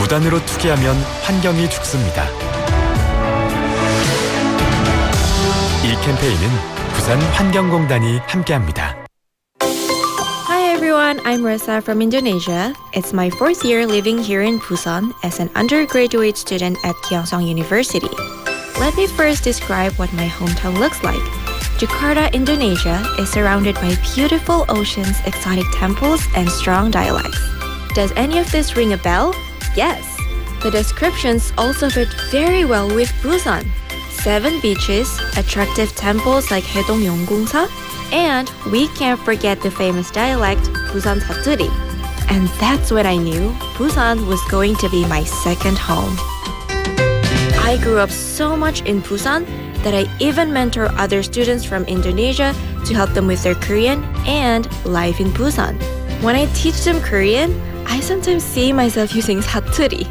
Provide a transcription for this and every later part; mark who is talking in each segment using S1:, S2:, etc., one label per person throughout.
S1: 무단으로 투기하면 환경이 죽습니다. 이 캠페인은 부산 환경공단이 함께합니다.
S2: Hi everyone, I'm Ressa from Indonesia. It's my 4th year living here in Busan as an undergraduate student at Kyongsong University. Let me first describe what my hometown looks like. Jakarta, Indonesia is surrounded by beautiful oceans, exotic temples, and strong dialects. Does any of this ring a bell? Yes. The descriptions also fit very well with Busan. 7 beaches, attractive temples like Haedong Yeonggongsa, and we can't forget the famous dialect Busan 사투리. And that's when I knew Busan was going to be my second home. I grew up so much in Busan that I even mentor other students from Indonesia to help them with their Korean and life in Busan. When I teach them Korean, I sometimes see myself using 사투리.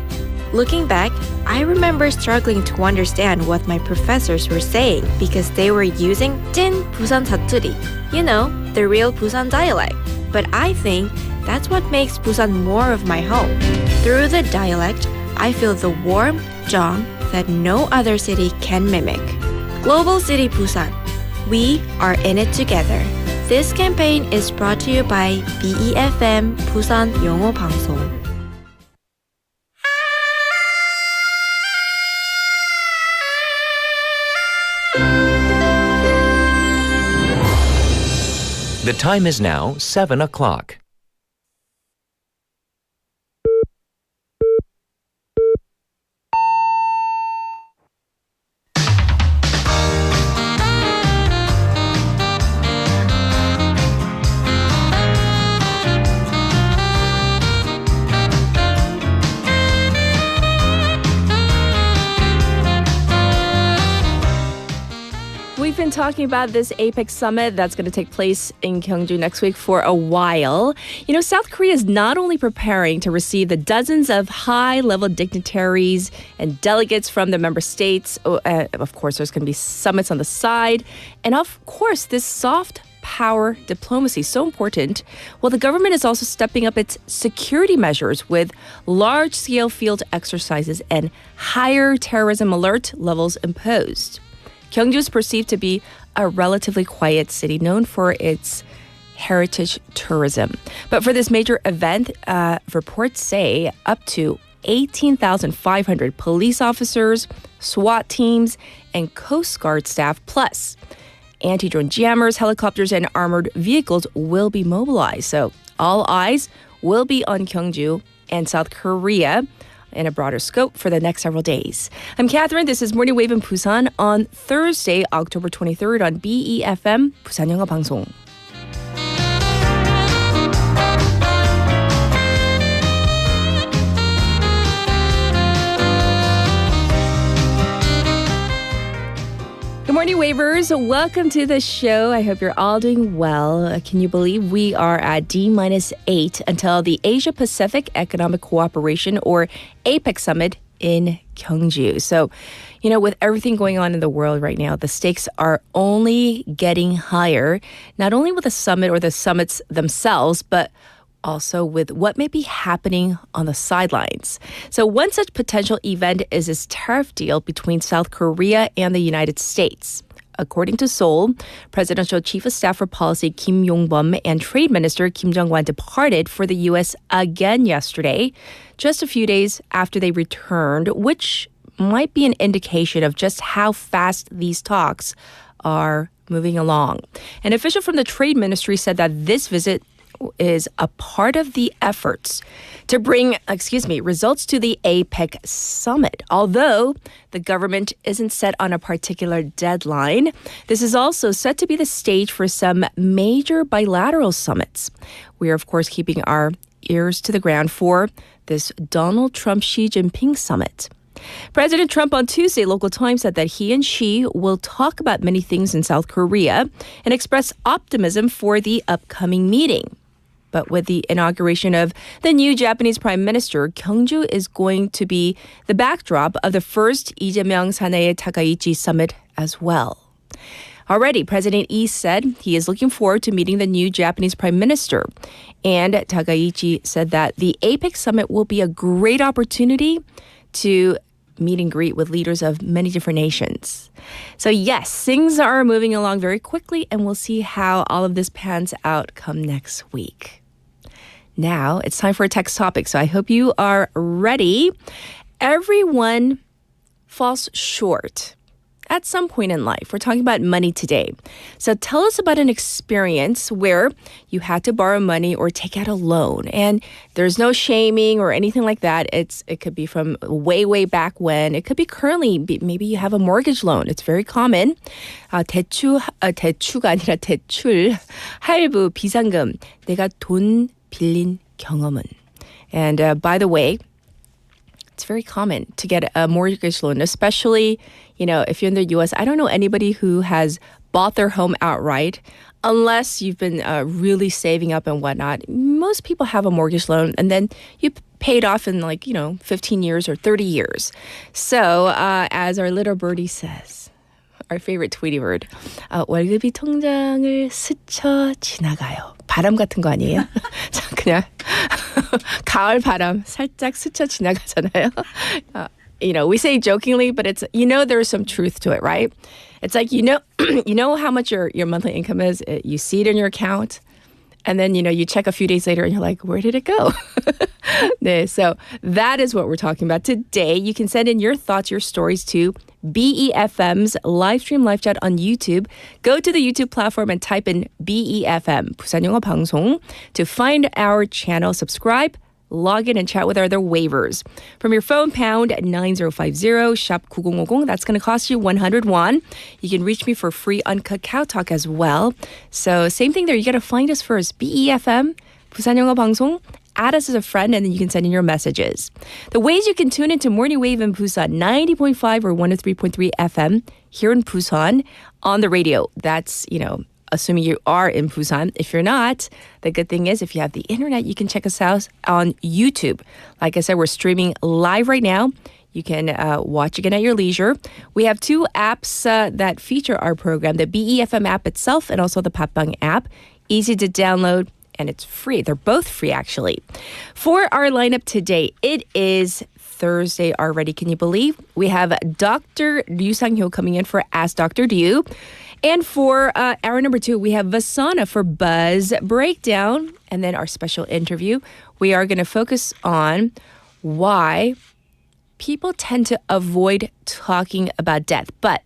S2: Looking back, I remember struggling to understand what my professors were saying because they were using 찐 Busan 사투리, you know, the real Busan dialect. But I think that's what makes Busan more of my home. Through the dialect, I feel the warm jong that no other city can mimic. Global City Busan. We are in it together. This campaign is brought to you by BEFM 부산 영어 방송.
S3: The time is now 7 o'clock.
S4: We've been talking about this APEC summit that's going to take place in Gyeongju next week for a while. You know, South Korea is not only preparing to receive the dozens of high-level dignitaries and delegates from the member states. Of course, there's going to be summits on the side. And of course, this soft power diplomacy, so important. Well, the government is also stepping up its security measures with large-scale field exercises and higher terrorism alert levels imposed. Gyeongju is perceived to be a relatively quiet city known for its heritage tourism. But for this major event, reports say up to 18,500 police officers, SWAT teams, and Coast Guard staff, plus anti-drone jammers, helicopters, and armored vehicles will be mobilized. So all eyes will be on Gyeongju and South Korea in a broader scope for the next several days. I'm Catherine. This is Morning Wave in Busan on Thursday, October 23rd on BEFM 부산 영어 방송. Good morning, Wavers. Welcome to the show. I hope you're all doing well. Can you believe we are at D-8 until the Asia-Pacific Economic Cooperation, or APEC Summit in Gyeongju. So, you know, with everything going on in the world right now, the stakes are only getting higher, not only with the summit or the summits themselves, but also with what may be happening on the sidelines. So one such potential event is this tariff deal between South Korea and the United States. According to Seoul, Presidential Chief of Staff for Policy Kim Yong-bum and Trade Minister Kim Jong-wan departed for the U.S. again yesterday, just a few days after they returned, which might be an indication of just how fast these talks are moving along. An official from the Trade Ministry said that this visit is a part of the efforts to bring, results to the APEC summit. Although the government isn't set on a particular deadline, this is also set to be the stage for some major bilateral summits. We are, of course, keeping our ears to the ground for this Donald Trump-Xi Jinping summit. President Trump on Tuesday, local time, said that he and Xi will talk about many things in South Korea and express optimism for the upcoming meeting. But with the inauguration of the new Japanese Prime Minister, Gyeongju is going to be the backdrop of the first Lee Jae-myung Sanae Takaichi summit as well. Already, President Lee said he is looking forward to meeting the new Japanese Prime Minister. And Takaichi said that the APEC summit will be a great opportunity to meet and greet with leaders of many different nations. So yes, things are moving along very quickly, and we'll see how all of this pans out come next week. Now, it's time for a text topic, so I hope you are ready. Everyone falls short at some point in life. We're talking about money today. So tell us about an experience where you had to borrow money or take out a loan. And there's no shaming or anything like that. It could be from way, way back when. It could be currently. Maybe you have a mortgage loan. It's very common. 대추가 아니라 대출, 할부, 비상금. 내가 돈 빌린 경험은. And by the way, it's very common to get a mortgage loan, especially, if you're in the U.S. I don't know anybody who has bought their home outright unless you've been really saving up and whatnot. Most people have a mortgage loan and then you pay it off in 15 years or 30 years. So as our little birdie says, our favorite Tweety bird, 월급이 통장을 스쳐 지나가요. 바람 같은 거 아니에요? 그냥 가을 바람 살짝 스쳐 지나가잖아요. We say jokingly, but it's there's some truth to it, right? It's like you know how much your monthly income is. You see it in your account, and then you check a few days later, and you're like, where did it go? So that is what we're talking about today. You can send in your thoughts, your stories to BEFM's live stream live chat on YouTube. Go to the YouTube platform and type in BEFM 부산 영어 방송 to find our channel. Subscribe. Log in and chat with our other waivers. From your phone, pound 9050, shop 9050. That's going to cost you 100 won. You can reach me for free on Kakao Talk as well. So same thing there. You got to find us first. BEFM, 부산 영어 방송. Add us as a friend, and then you can send in your messages. The ways you can tune into Morning Wave in Busan, 90.5 or 103.3 FM here in Busan on the radio. That's, assuming you are in Busan. If you're not, the good thing is if you have the internet, you can check us out on YouTube. Like I said, we're streaming live right now. You can watch again at your leisure. We have two apps that feature our program, the BEFM app itself and also the Patbang app. Easy to download. And it's free. They're both free, actually. For our lineup today, it is Thursday already. Can you believe? We have Dr. Ryu Sang-hyo coming in for Ask Dr. Ryu. And for hour number 2, we have Vasana for Buzz Breakdown. And then our special interview, we are going to focus on why people tend to avoid talking about death. But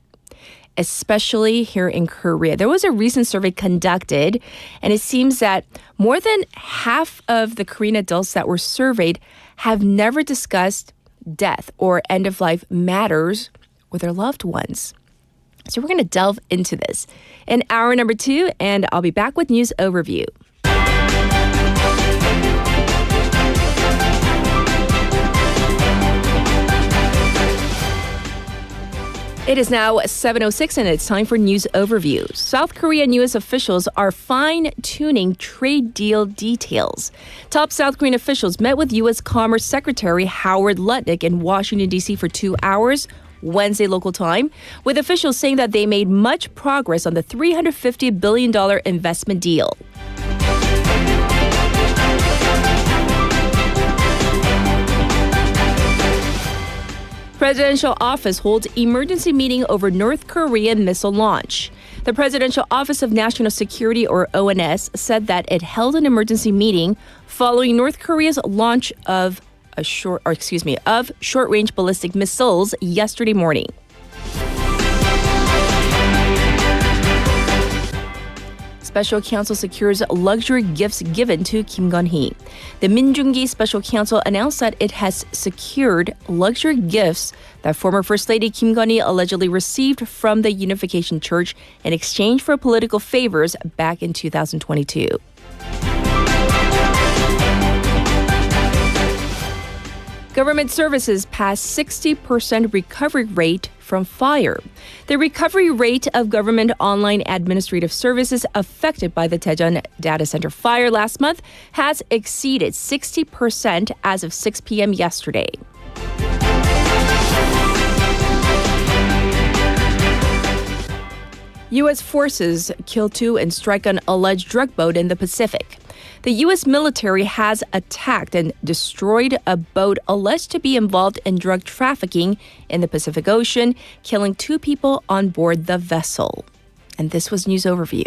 S4: especially here in Korea. There was a recent survey conducted, and it seems that more than half of the Korean adults that were surveyed have never discussed death or end-of-life matters with their loved ones. So we're going to delve into this in hour number 2, and I'll be back with news overview. It is now 7:06 and it's time for news overview. South Korea and U.S. officials are fine-tuning trade deal details. Top South Korean officials met with U.S. Commerce Secretary Howard Lutnick in Washington, D.C. for 2 hours, Wednesday local time, with officials saying that they made much progress on the $350 billion investment deal. Presidential office holds emergency meeting over North Korean missile launch. The Presidential Office of National Security, or ONS, said that it held an emergency meeting following North Korea's launch of short-range ballistic missiles yesterday morning. Special Counsel secures luxury gifts given to Kim Gun-hee. The Minjung-gi Special Counsel announced that it has secured luxury gifts that former First Lady Kim Gun-hee allegedly received from the Unification Church in exchange for political favors back in 2022. Government services passed 60% recovery rate from fire. The recovery rate of government online administrative services affected by the Daejeon data center fire last month has exceeded 60% as of 6 p.m. yesterday. U.S. forces kill 2 and strike an alleged drug boat in the Pacific. The U.S. military has attacked and destroyed a boat alleged to be involved in drug trafficking in the Pacific Ocean, killing 2 people on board the vessel. And this was News Overview.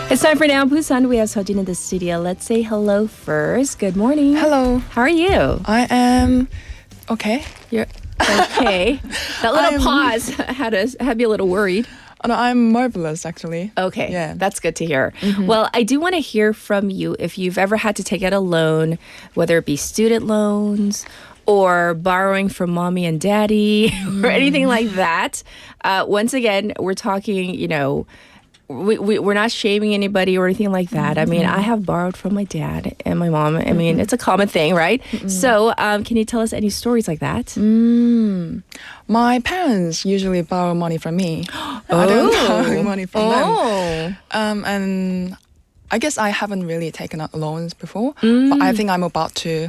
S4: It's time for Now Busan. We have Sojin in the studio. Let's say hello first. Good morning.
S5: Hello.
S4: How are you?
S5: I am okay.
S4: You're okay. That little pause had me a little worried.
S5: No, I'm marvelous, actually.
S4: Okay,
S5: Yeah.
S4: that's good to hear. Well, I do want to hear from you if you've ever had to take out a loan, whether it be student loans or borrowing from mommy and daddy or anything like that. Once again, we're talking, we're not shaming anybody or anything like that. I mean, I have borrowed from my dad and my mom. I mean, it's a common thing, right? So can you tell us any stories like that?
S5: My parents usually borrow money from me. I don't borrow money from them. And I guess I haven't really taken out loans before, but I think I'm about to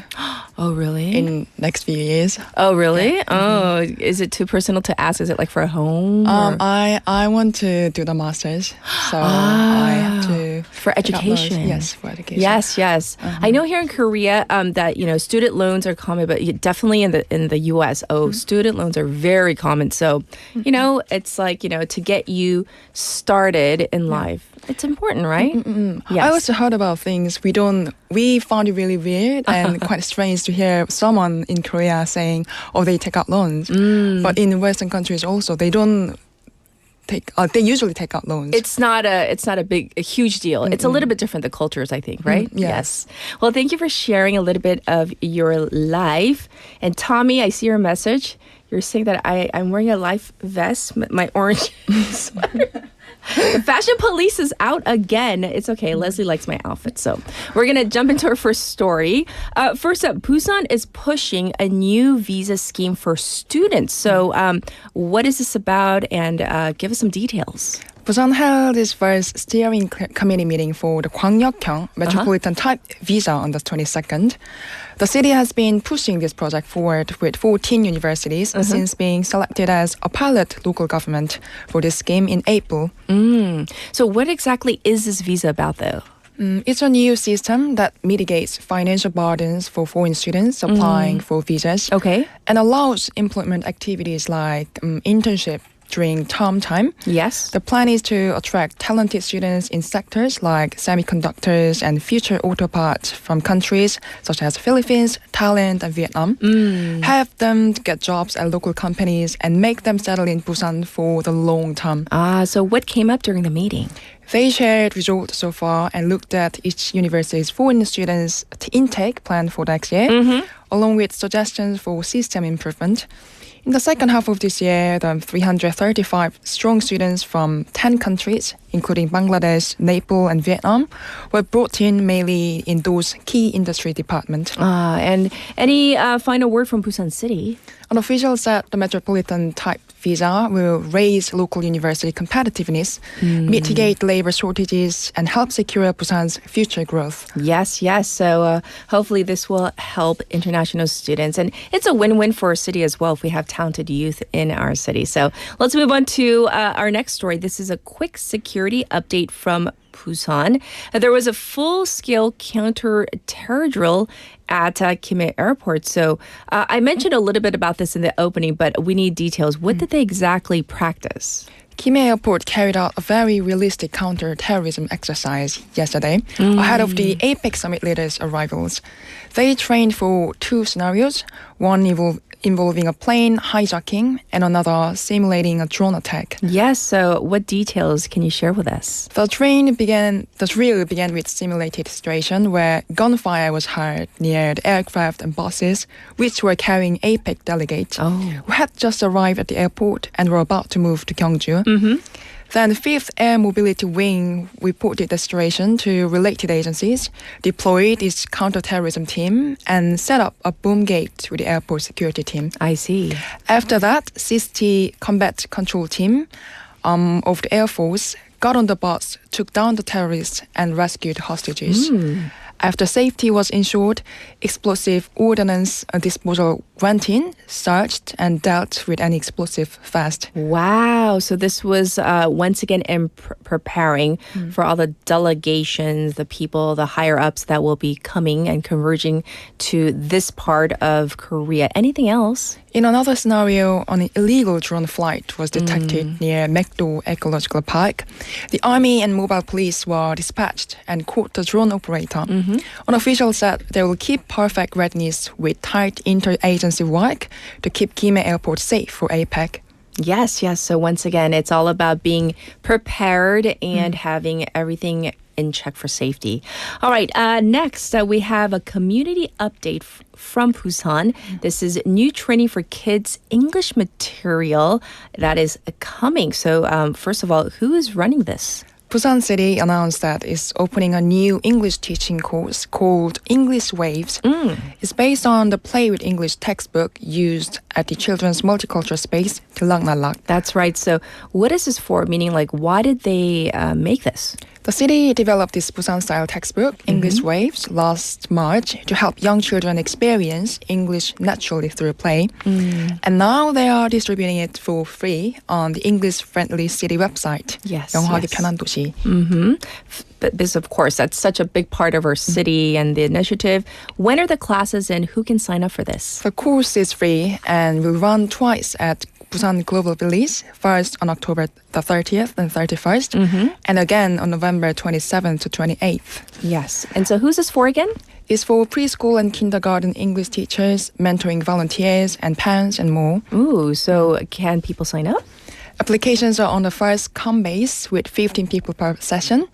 S4: Oh, really?
S5: in next few years.
S4: Oh, really? Oh, is it too personal to ask? Is it like for a home? or-
S5: I want to do the masters, so I have to
S4: For
S5: take out loans.
S4: education.
S5: Yes, for education.
S4: Yes. I know here in Korea that student loans are common, but definitely in the US, student loans are very common. So, it's like, to get you started in life. It's important, right? Yes.
S5: I also heard about things we found it really weird and quite strange to hear someone in Korea saying, they take out loans. But in Western countries also, they don't they usually take out loans.
S4: It's not a huge deal. It's a little bit different, the cultures, I think, right?
S5: Yes.
S4: Well, thank you for sharing a little bit of your life. And Tommy, I see your message. You're saying that I'm wearing a life vest, my orange sweater. The fashion police is out again. It's okay. Leslie likes my outfit. So we're going to jump into our first story. First up, Busan is pushing a new visa scheme for students. So what is this about? And give us some details.
S5: Busan held its first steering committee meeting for the Gwangyokhyang metropolitan type visa on the 22nd. The city has been pushing this project forward with 14 universities since being selected as a pilot local government for this scheme in April.
S4: So what exactly is this visa about, though?
S5: It's a new system that mitigates financial burdens for foreign students applying for visas.
S4: Okay.
S5: And allows employment activities like internship during term time.
S4: Yes.
S5: The plan is to attract talented students in sectors like semiconductors and future auto parts from countries such as Philippines, Thailand, and Vietnam. Have them get jobs at local companies and make them settle in Busan for the long term.
S4: So what came up during the meeting?
S5: They shared results so far and looked at each university's foreign students' intake plan for next year, along with suggestions for system improvement. In the second half of this year, the 335 strong students from 10 countries, including Bangladesh, Nepal, and Vietnam, were brought in mainly in those key industry departments.
S4: And any final word from Busan City?
S5: An official said the metropolitan type visa will raise local university competitiveness, mitigate labor shortages, and help secure Busan's future growth.
S4: Yes. So hopefully this will help international students. And it's a win-win for our city as well if we have talented youth in our city. So let's move on to our next story. This is a quick security update from Busan. There was a full-scale counter-terror drill at Kimhae Airport. So I mentioned a little bit about this in the opening, but we need details. What did they exactly practice?
S5: Kimhae Airport carried out a very realistic counter-terrorism exercise yesterday ahead of the APEC summit leaders' arrivals. They trained for two scenarios. One involving a plane hijacking and another simulating a drone attack.
S4: Yes, so what details can you share with us?
S5: The drill began with simulated situation where gunfire was heard near the aircraft and buses, which were carrying APEC delegates who had just arrived at the airport and were about to move to Gyeongju. Then the 5th Air Mobility Wing reported the situation to related agencies, deployed its counterterrorism team, and set up a boom gate with the airport security team.
S4: I see.
S5: After that, CST Combat Control Team of the Air Force got on the bus, took down the terrorists, and rescued hostages. After safety was ensured, explosive ordnance disposal went in, searched, and dealt with any explosive fast.
S4: Wow. So this was once again in preparing for all the delegations, the people, the higher-ups that will be coming and converging to this part of Korea. Anything else?
S5: In another scenario, an illegal drone flight was detected near Mekdo Ecological Park. The army and mobile police were dispatched and caught the drone operator. An official said they will keep perfect readiness with tight interagency work to keep Kimhae Airport safe for APEC.
S4: Yes. So once again, it's all about being prepared and having everything in check for safety. All right, next we have a community update from Busan. This is new training for kids English material that is coming. So first of all, who is running this?
S5: Busan City announced that it's opening a new English teaching course called English Waves. It's based on the Play with English textbook used at the children's multicultural space, Tilaknalak.
S4: That's right. So what is this for? Meaning, like, why did they make this?
S5: The city developed this Busan-style textbook, English Waves, last March to help young children experience English naturally through play. And now they are distributing it for free on the English-friendly city website.
S4: Yes.
S5: 영어하기 편한 도시.
S4: But this, of course, that's such a big part of our city and the initiative. When are the classes and who can sign up for this?
S5: The course is free and will run twice at Busan Global Village, first on October the 30th and 31st, and again on November 27th to 28th.
S4: Yes. And so who's this for again?
S5: It's for preschool and kindergarten English teachers, mentoring volunteers, and parents, and more.
S4: Ooh, so can people sign up?
S5: Applications are on the first come base with 15 people per session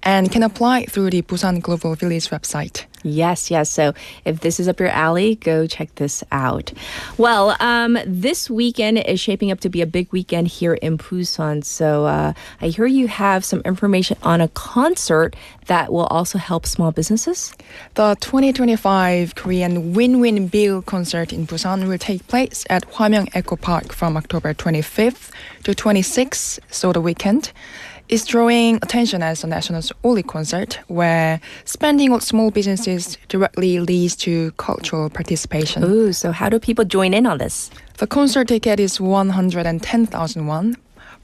S5: and can apply through the Busan Global Village website.
S4: Yes. So if this is up your alley, go check this out. Well, this weekend is shaping up to be a big weekend here in Busan. So I hear you have some information on a concert that will also help small businesses.
S5: The 2025 Korean Win-Win Bill concert in Busan will take place at 화명생태공원서 Park from October 25th to 26th, so the weekend. Is drawing attention as a national's only concert where spending on small businesses directly leads to cultural participation.
S4: Ooh, so how do people join in on this?
S5: The concert ticket is 110,000 won.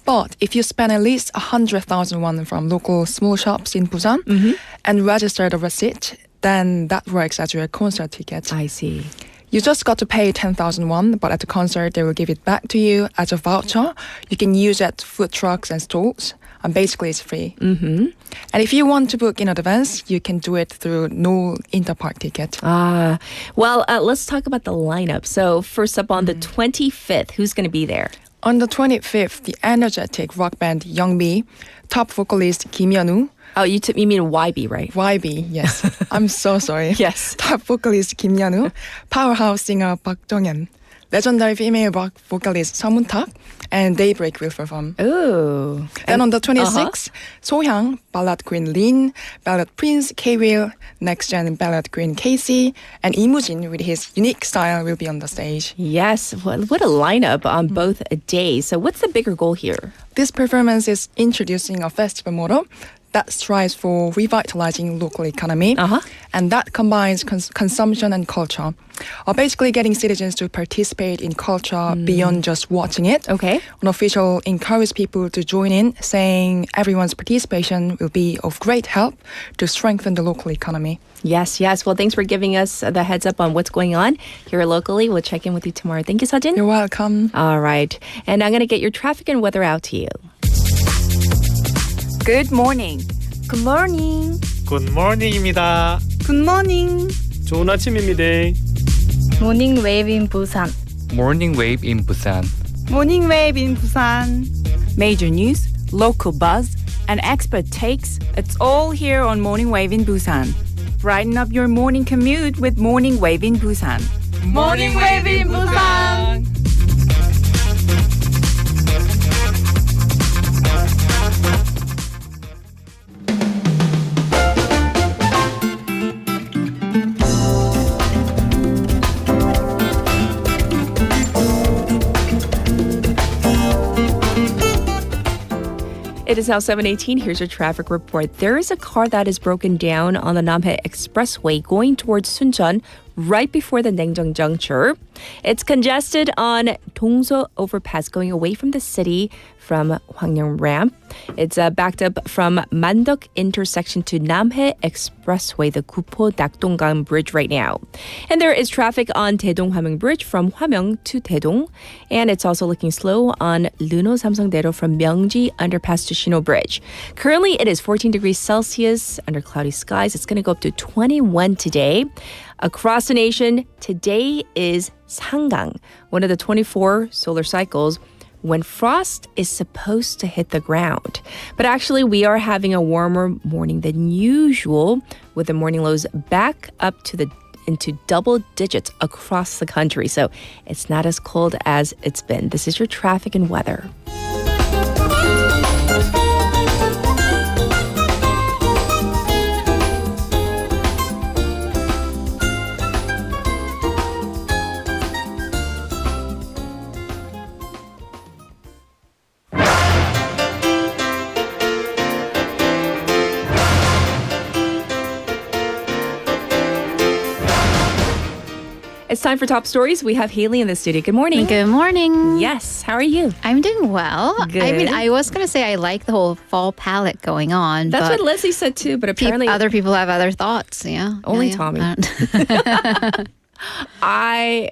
S5: But if you spend at least 100,000 won from local small shops in Busan and register the receipt, then that works as your concert ticket.
S4: I see.
S5: You just got to pay 10,000 won, but at the concert, they will give it back to you as a voucher. You can use it at food trucks and stalls. And basically, it's free. And if you want to book in advance, you can do it through no interpark ticket.
S4: Well, let's talk about the lineup. So first up on the 25th, who's going to be there?
S5: On the 25th, the energetic rock band Youngbi, top vocalist Kim Yeonu.
S4: Oh, you mean YB, right?
S5: YB, yes. I'm so sorry.
S4: Yes.
S5: Top vocalist Kim Yeonu, powerhouse singer Park Dong-yeon, legendary female rock vocalist Seo Moon-tak, and Daybreak will perform.
S4: Ooh.
S5: Then on the 26th, So-hyang, ballad queen Lin, ballad prince K-Will, next-gen ballad queen Casey, and Imujin with his unique style will be on the stage.
S4: Yes, what a lineup on both days. So what's the bigger goal here?
S5: This performance is introducing a festival motto that strives for revitalizing local economy, and that combines consumption and culture. Basically getting citizens to participate in culture beyond just watching it.
S4: Okay.
S5: An official encourages people to join in, saying everyone's participation will be of great help to strengthen the local economy.
S4: Yes. Well, thanks for giving us the heads up on what's going on here locally. We'll check in with you tomorrow. Thank you, Sejin.
S5: You're welcome.
S4: All right. And I'm going to get your traffic and weather out to you.
S6: Good morning. Good morning.
S7: 굿모닝입니다.
S6: Good morning.
S7: 좋은 아침입니다.
S6: Morning wave in Busan.
S7: Morning Wave in Busan.
S6: Morning Wave in Busan. Major news, local buzz, and expert takes. It's all here on Morning Wave in Busan. Brighten up your morning commute with Morning Wave in Busan. Morning Wave in Busan.
S4: It is now 7:18. Here's your traffic report. There is a car that is broken down on the Namhae Expressway going towards Suncheon right before the Naengjeong juncture. It's congested on Dongso overpass going away from the city from Hwangryong ramp. It's backed up from Mandok intersection to Namhae Expressway, the Gupo Nakdonggang Bridge right now. And there is traffic on Daedong Hwameng Bridge from Hwameng to Daedong. And it's also looking slow on Luno Samsung-daedo from Myeongji underpass to Shino Bridge. Currently, it is 14 degrees Celsius under cloudy skies. It's going to go up to 21 today. Across the nation, today is Sangang, one of the 24 solar cycles when frost is supposed to hit the ground. But actually, we are having a warmer morning than usual, with the morning lows back up to into double digits across the country. So it's not as cold as it's been. This is your traffic and weather. It's time for Top Stories. We have Haley in the studio. Good morning.
S8: Good morning.
S4: Yes. How are you?
S8: I'm doing well.
S4: Good.
S8: I mean, I was going to say I like the whole fall palette going on.
S4: That's
S8: but
S4: what Leslie said too, but apparently
S8: other people have other thoughts. Yeah.
S4: Only
S8: Yeah.
S4: Tommy. I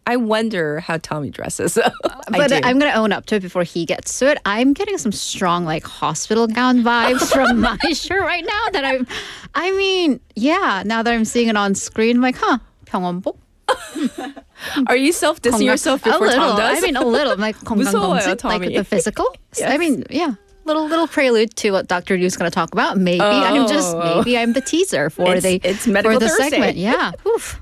S4: wonder how Tommy dresses.
S8: But I'm going to own up to it before he gets to it. I'm getting some strong like hospital gown vibes from my shirt right now that I mean, yeah, now that I'm seeing it on screen, I'm like, 병원복?
S4: Are you self-dissing yourself before
S8: a little.
S4: Tom does?
S8: I mean, a little. Like
S4: 무서워요,
S8: 건강검진,
S4: Tommy.
S8: like the physical.
S4: Yes.
S8: I mean, yeah. Little prelude to what Dr. Yu's going to talk about. Maybe I'm the teaser for
S4: it's Medical
S8: for the
S4: Thursday.
S8: segment. Yeah. Oof.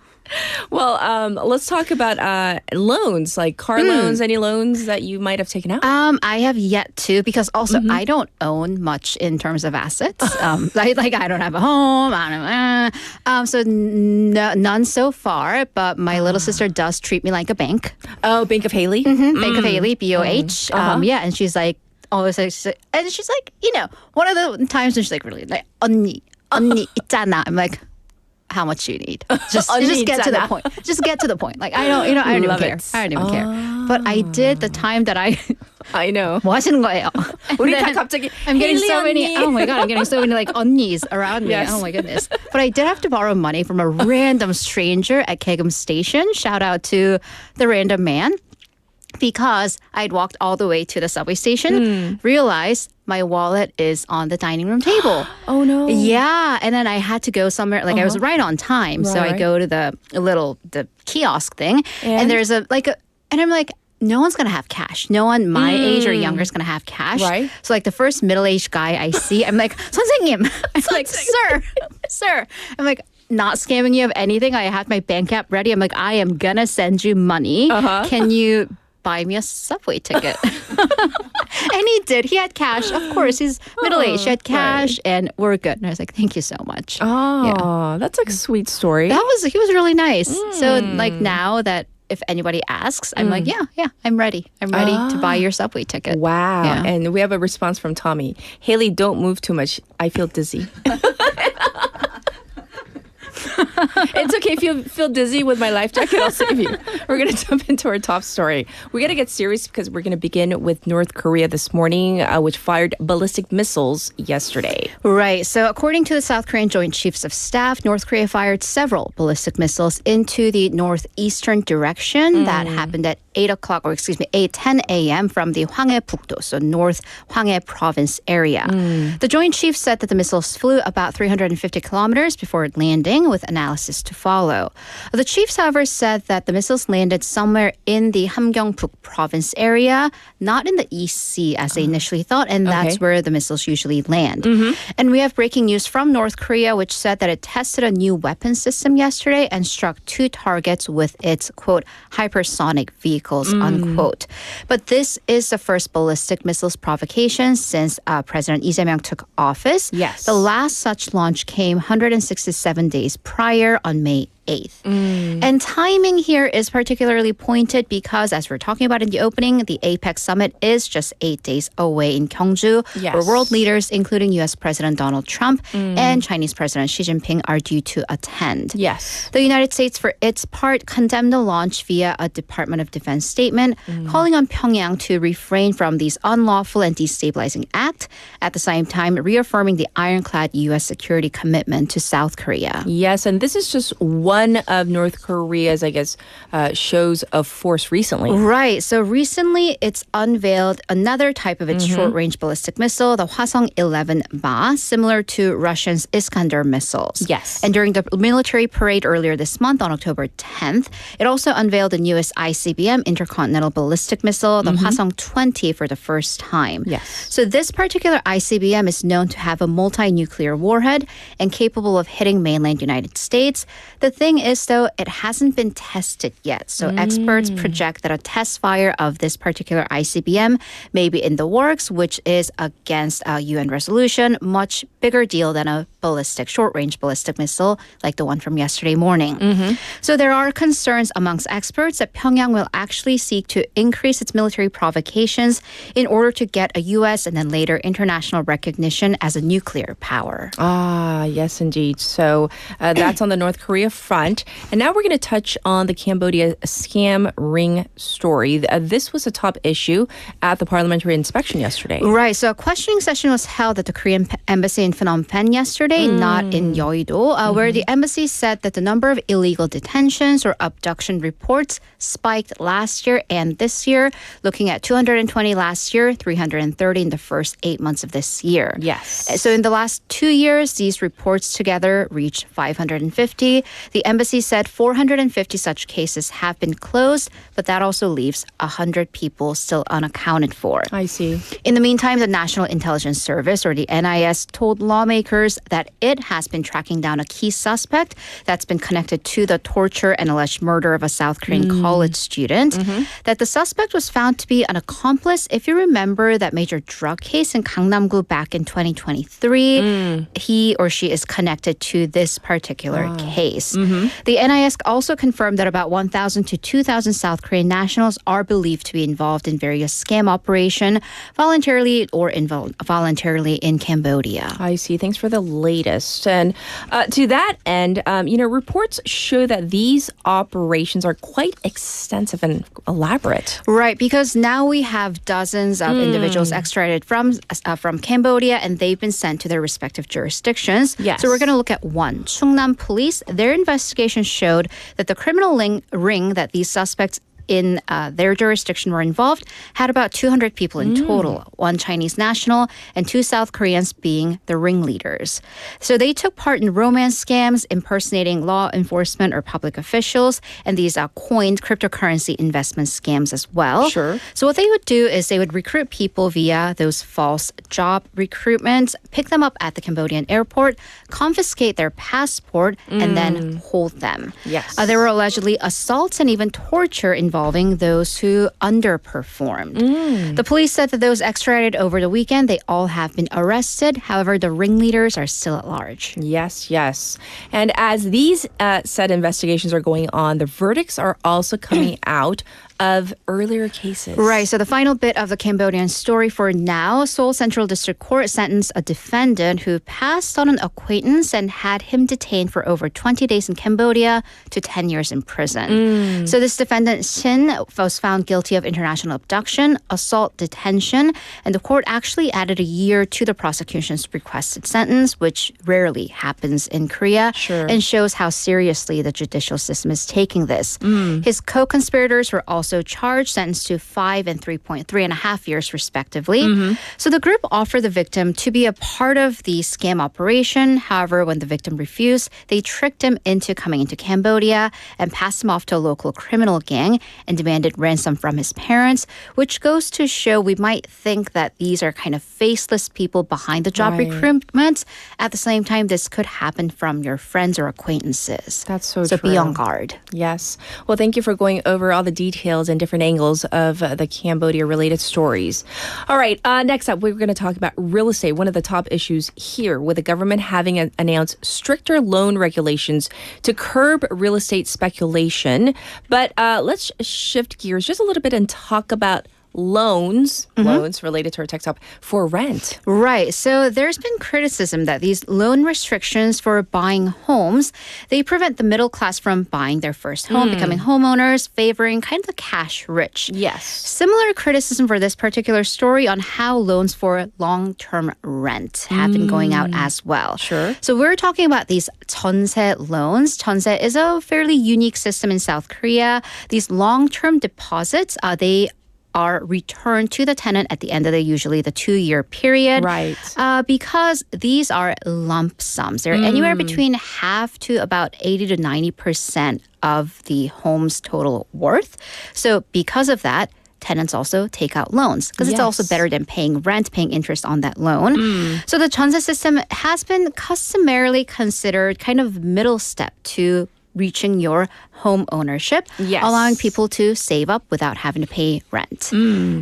S4: Well, let's talk about loans, like car loans. Any loans that you might have taken out?
S8: I have yet to, because also I don't own much in terms of assets. Like I don't have a home. So none so far. But my little sister does treat me like a bank.
S4: Oh, Bank of Haley.
S8: Bank of Haley, BOH. Yeah, and she's like always like, and she's like, you know, one of the times when she's like really like 언니 있잖아. I'm like, how much do you need? Just get to the point. Just get to the point. Like I don't even
S4: Love
S8: care.
S4: it.
S8: I don't even care. But I did the time that I
S4: know.
S8: 뭐 하시는 거예요?
S4: 우리
S8: And
S4: 다
S8: then
S4: 갑자기
S8: I'm getting
S4: Haley
S8: so many.
S4: 언니.
S8: Oh my god, I'm getting so many like 언니's around me.
S4: Yes.
S8: Oh my goodness. But I did have to borrow money from a random stranger at Kegum Station. Shout out to the random man. Because I'd walked all the way to the subway station, realized my wallet is on the dining room table.
S4: Oh no.
S8: Yeah, and then I had to go somewhere. Like I was right on time, so I
S4: Right.
S8: go to the kiosk thing, and there's and I'm like, no one's gonna have cash. No one my age or younger is gonna have cash.
S4: Right.
S8: So like the first middle-aged guy I see, I'm like, 선생님. I'm like, sir. I'm like, not scamming you of anything. I had my bank app ready. I'm like, I am gonna send you money. Can you buy me a subway ticket? And he did. He had cash. Of course, he's middle-aged. He had cash, and we're good. And I was like, thank you so much.
S4: Oh, that's a sweet story.
S8: He was really nice. So like now that if anybody asks, I'm like, yeah, I'm ready. I'm ready to buy your subway ticket.
S4: Wow.
S8: Yeah.
S4: And we have a response from Tommy. Haley, don't move too much. I feel dizzy. It's okay if you feel dizzy with my life jacket. I'll save you. We're going to jump into our top story. We're going to get serious because we're going to begin with North Korea this morning, which fired ballistic missiles yesterday.
S8: Right. So according to the South Korean Joint Chiefs of Staff, North Korea fired several ballistic missiles into the northeastern direction. That happened at 8:10 a.m. from the Hwanghae-pukdo, so North Hwanghae Province area. The Joint Chiefs said that the missiles flew about 350 kilometers before landing, with analysis to follow. The chiefs, however, said that the missiles landed somewhere in the Hamgyeongbuk Province area, not in the East Sea as they initially thought, and that's where the missiles usually land. And we have breaking news from North Korea, which said that it tested a new weapon system yesterday and struck 2 targets with its, quote, hypersonic vehicles, unquote. But this is the first ballistic missiles provocation since President Lee Jae-myung took office.
S4: Yes.
S8: The last such launch came 167 days prior on May 8th. And timing here is particularly pointed because, as we're talking about in the opening, the APEC summit is just 8 days away in Gyeongju, where world leaders, including U.S. President Donald Trump and Chinese President Xi Jinping, are due to attend.
S4: Yes.
S8: The United States, for its part, condemned the launch via a Department of Defense statement, calling on Pyongyang to refrain from these unlawful and destabilizing acts, at the same time reaffirming the ironclad U.S. security commitment to South Korea.
S4: Yes, and this is just one of North Korea's, I guess, shows of force recently.
S8: Right. So recently, it's unveiled another type of its short-range ballistic missile, the Hwasong-11 similar to Russia's Iskander missiles.
S4: Yes.
S8: And during the military parade earlier this month on October 10th, it also unveiled the newest ICBM intercontinental ballistic missile, the Hwasong-20, for the first time.
S4: Yes.
S8: So this particular ICBM is known to have a multi-nuclear warhead and capable of hitting mainland United States. The thing is, though, it hasn't been tested yet. So experts project that a test fire of this particular ICBM may be in the works, which is against a UN resolution, much bigger deal than a short-range ballistic missile like the one from yesterday morning. So there are concerns amongst experts that Pyongyang will actually seek to increase its military provocations in order to get a U.S. and then later international recognition as a nuclear power.
S4: Ah, yes, indeed. So that's on the North Korea front. And now we're going to touch on the Cambodia scam ring story. This was a top issue at the parliamentary inspection yesterday.
S8: Right. So a questioning session was held at the Korean embassy in Phnom Penh yesterday, not in Yeouido, where the embassy said that the number of illegal detentions or abduction reports spiked last year and this year, looking at 220 last year, 330 in the first 8 months of this year.
S4: Yes.
S8: So in the last 2 years, these reports together reached 550. The embassy said 450 such cases have been closed, but that also leaves 100 people still unaccounted for.
S4: I see.
S8: In the meantime, the National Intelligence Service, or the NIS, told lawmakers that it has been tracking down a key suspect that's been connected to the torture and alleged murder of a South Korean college student. That the suspect was found to be an accomplice. If you remember that major drug case in Gangnam-gu back in 2023, he or she is connected to this particular case. The NIS also confirmed that about 1,000 to 2,000 South Korean nationals are believed to be involved in various scam operations, voluntarily or involuntarily in Cambodia.
S4: I see. Thanks for the latest. And to that end, reports show that these operations are quite extensive and elaborate.
S8: Right, because now we have dozens of individuals extradited from Cambodia, and they've been sent to their respective jurisdictions.
S4: Yes.
S8: So we're going to look at one. Chungnam Police, their investigation showed that the criminal ring that these suspects in their jurisdiction were involved had about 200 people in total, one Chinese national and 2 South Koreans being the ringleaders. So they took part in romance scams, impersonating law enforcement or public officials, and these coined cryptocurrency investment scams as well.
S4: Sure.
S8: So what they would do is they would recruit people via those false job recruitments, pick them up at the Cambodian airport, confiscate their passport, and then hold them.
S4: Yes.
S8: There were allegedly assaults and even torture involving those who underperformed. The police said that those extradited over the weekend, they all have been arrested. However, the ringleaders are still at large.
S4: Yes, yes. And as these said investigations are going on, the verdicts are also coming out of earlier cases.
S8: Right. So the final bit of the Cambodian story for now, Seoul Central District Court sentenced a defendant who passed on an acquaintance and had him detained for over 20 days in Cambodia to 10 years in prison. So this defendant, Putin was found guilty of international abduction, assault, detention, and the court actually added a year to the prosecution's requested sentence, which rarely happens in Korea, and shows how seriously the judicial system is taking this. His co-conspirators were also charged, sentenced to 5 and 3.5 years respectively. So the group offered the victim to be a part of the scam operation. However, when the victim refused, they tricked him into coming into Cambodia and passed him off to a local criminal gang and demanded ransom from his parents, which goes to show we might think that these are kind of faceless people behind the job recruitment. At the same time, this could happen from your friends or acquaintances.
S4: That's so
S8: So
S4: true.
S8: be on guard.
S4: Yes. Well, thank you for going over all the details and different angles of the Cambodia-related stories. All right, next up, we're going to talk about real estate, one of the top issues here, with the government having announced stricter loan regulations to curb real estate speculation. But let's shift gears just a little bit and talk about loans related to our text top for rent.
S8: Right. So there's been criticism that these loan restrictions for buying homes, they prevent the middle class from buying their first home, becoming homeowners, favoring kind of the cash rich.
S4: Yes.
S8: Similar criticism for this particular story on how loans for long-term rent have been going out as well.
S4: Sure.
S8: So we're talking about these 전세 loans. 전세 is a fairly unique system in South Korea. These long-term deposits, they are returned to the tenant at the end of usually the 2-year period.
S4: Right.
S8: Because these are lump sums. They're anywhere between half to about 80 to 90% of the home's total worth. So because of that, tenants also take out loans because it's also better than paying rent, paying interest on that loan. So the 전세 system has been customarily considered kind of middle step to reaching your home ownership, allowing people to save up without having to pay rent.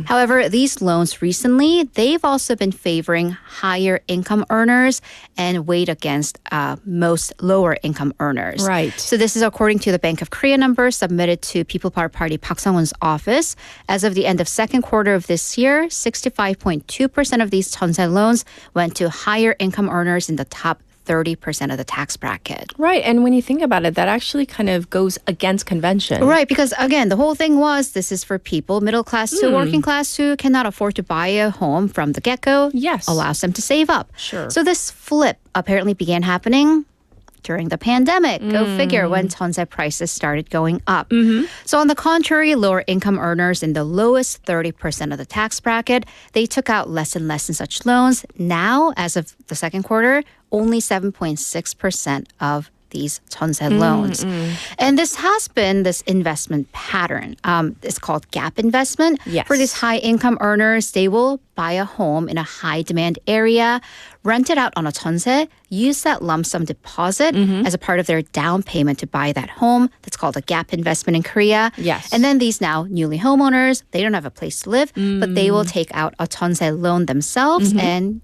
S8: However, these loans recently, they've also been favoring higher income earners and weighed against most lower income earners.
S4: Right.
S8: So this is according to the Bank of Korea numbers submitted to People Power Party Park Sung-won's office. As of the end of second quarter of this year, 65.2% of these 전세 loans went to higher income earners in the top 30% of the tax bracket.
S4: Right. And when you think about it, that actually kind of goes against convention.
S8: Right. Because again, the whole thing was this is for people, middle class to working class, who cannot afford to buy a home from the get-go.
S4: Yes.
S8: Allows them to save up.
S4: Sure.
S8: So this flip apparently began happening during the pandemic. Go figure, when 전세 prices started going up. So on the contrary, lower income earners in the lowest 30% of the tax bracket, they took out less and less in such loans. Now, as of the second quarter, only 7.6% of these 전세 loans. And this has been this investment pattern. It's called gap investment.
S4: Yes.
S8: For these high income earners, they will buy a home in a high demand area, rent it out on a 전세, use that lump sum deposit as a part of their down payment to buy that home. That's called a gap investment in Korea.
S4: Yes.
S8: And then these now newly homeowners, they don't have a place to live, but they will take out a 전세 loan themselves and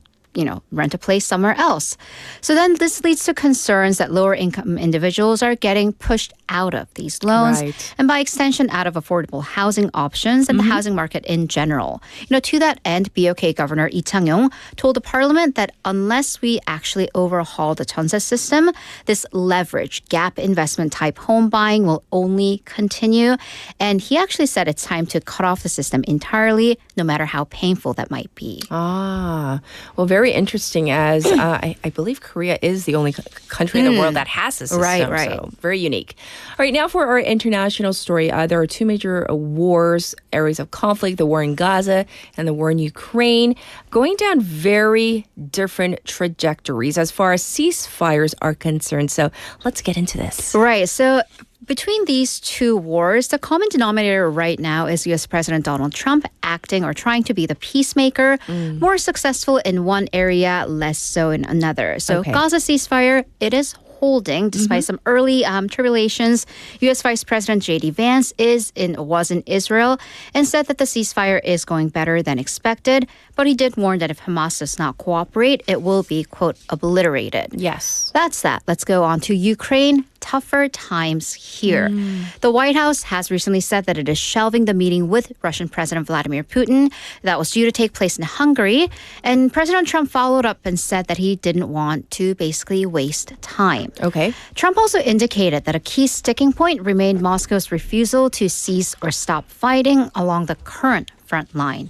S8: rent a place somewhere else. So then this leads to concerns that lower income individuals are getting pushed out of these loans and by extension out of affordable housing options and the housing market in general. To that end, BOK Governor Lee Chang-yong told the parliament that unless we actually overhaul the 전세 system, this leverage gap investment type home buying will only continue. And he actually said it's time to cut off the system entirely, no matter how painful that might be.
S4: Well, very interesting, as I believe Korea is the only country in the world that has this system.
S8: Right.
S4: So very unique. All right, now for our international story. There are two major wars, areas of conflict, the war in Gaza and the war in Ukraine, going down very different trajectories as far as ceasefires are concerned. So let's get into this.
S8: Right. So between these two wars, the common denominator right now is U.S. President Donald Trump acting or trying to be the peacemaker, more successful in one area, less so in another. So Gaza ceasefire, it is holding despite some early tribulations. U.S. Vice President J.D. Vance was in Israel and said that the ceasefire is going better than expected. But he did warn that if Hamas does not cooperate, it will be, quote, obliterated.
S4: Yes.
S8: That's that. Let's go on to Ukraine. tougher times here. The White House has recently said that it is shelving the meeting with Russian President Vladimir Putin that was due to take place in Hungary. And President Trump followed up and said that he didn't want to basically waste time.
S4: Okay.
S8: Trump also indicated that a key sticking point remained Moscow's refusal to cease or stop fighting along the current front line.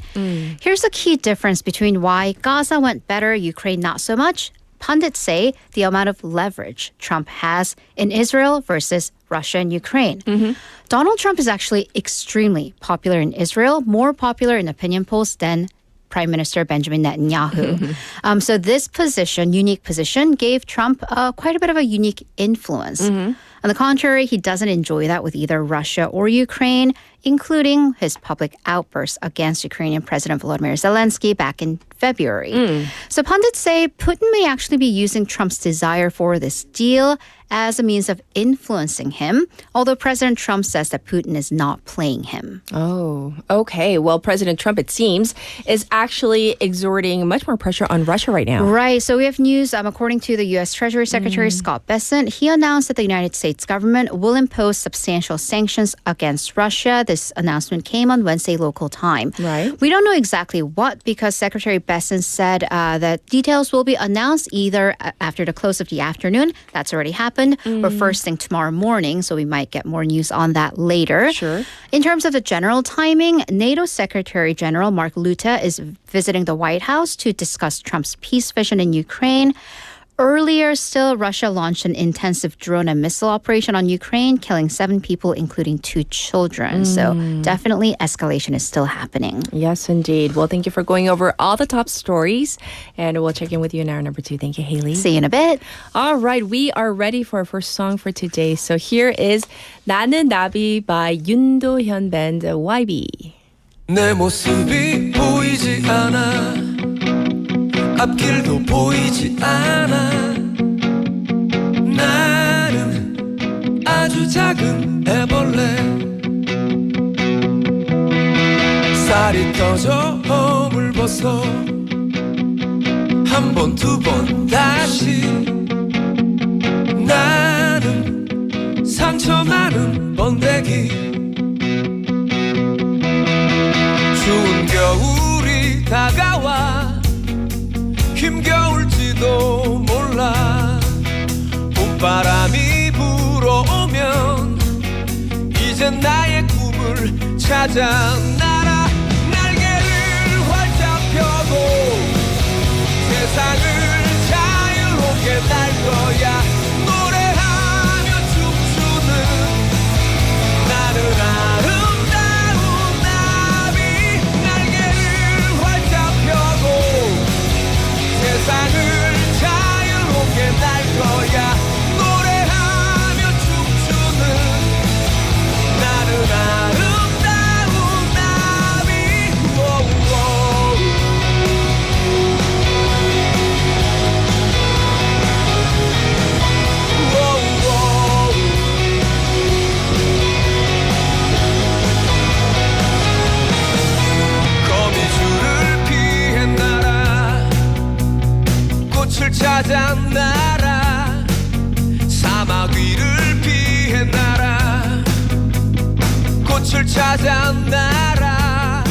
S8: Here's a key difference between why Gaza went better, Ukraine not so much. Pundits say the amount of leverage Trump has in Israel versus Russia and Ukraine. Donald Trump is actually extremely popular in Israel, more popular in opinion polls than Prime Minister Benjamin Netanyahu. So this position, unique position, gave Trump quite a bit of a unique influence. On the contrary, he doesn't enjoy that with either Russia or Ukraine, including his public outbursts against Ukrainian President Volodymyr Zelensky back in February. So pundits say Putin may actually be using Trump's desire for this deal as a means of influencing him, although President Trump says that Putin is not playing him.
S4: Oh, okay. Well, President Trump, it seems, is actually exerting much more pressure on Russia right now.
S8: Right. So we have news, according to the U.S. Treasury Secretary Scott Bessent, he announced that the United States government will impose substantial sanctions against Russia. This announcement came on Wednesday local time.
S4: Right.
S8: We don't know exactly what because Secretary Bessent said that details will be announced either after the close of the afternoon. That's already happened. Or first thing tomorrow morning, so we might get more news on that later.
S4: Sure.
S8: In terms of the general timing, NATO Secretary General Mark Rutte is visiting the White House to discuss Trump's peace vision in Ukraine. Earlier still, Russia launched an intensive drone and missile operation on Ukraine, killing 7 people, including 2 children. So definitely escalation is still happening.
S4: Yes, indeed. Well, thank you for going over all the top stories. And we'll check in with you in hour number 2. Thank you, Haley.
S8: See you in a bit.
S4: All right, we are ready for our first song for today. So here is 나는 나비 by 윤도현 band YB.
S9: 내 모습이 보이지 않아 앞길도 보이지 않아 나는 아주 작은 애벌레 쌀이 떠져 허물 벗어 한 번 두 번 다시 나는 상처 많은 번데기 추운 겨울이 다가와 힘겨울지도 몰라 봄바람이 불어오면 이젠 나의 꿈을 찾아 날아 날개를 활짝 펴고 세상을 자유롭게 날 거야 노래하며 춤추는 나는 아름다운 나비 날개를 활짝 펴고 세상을 자유롭게 날 거야 노래하며 춤추는 나는 아름다운 나비 거미줄을 피해 날아 꽃을 찾아 날아 사막 위를 피해 날아 꽃을 찾아 날아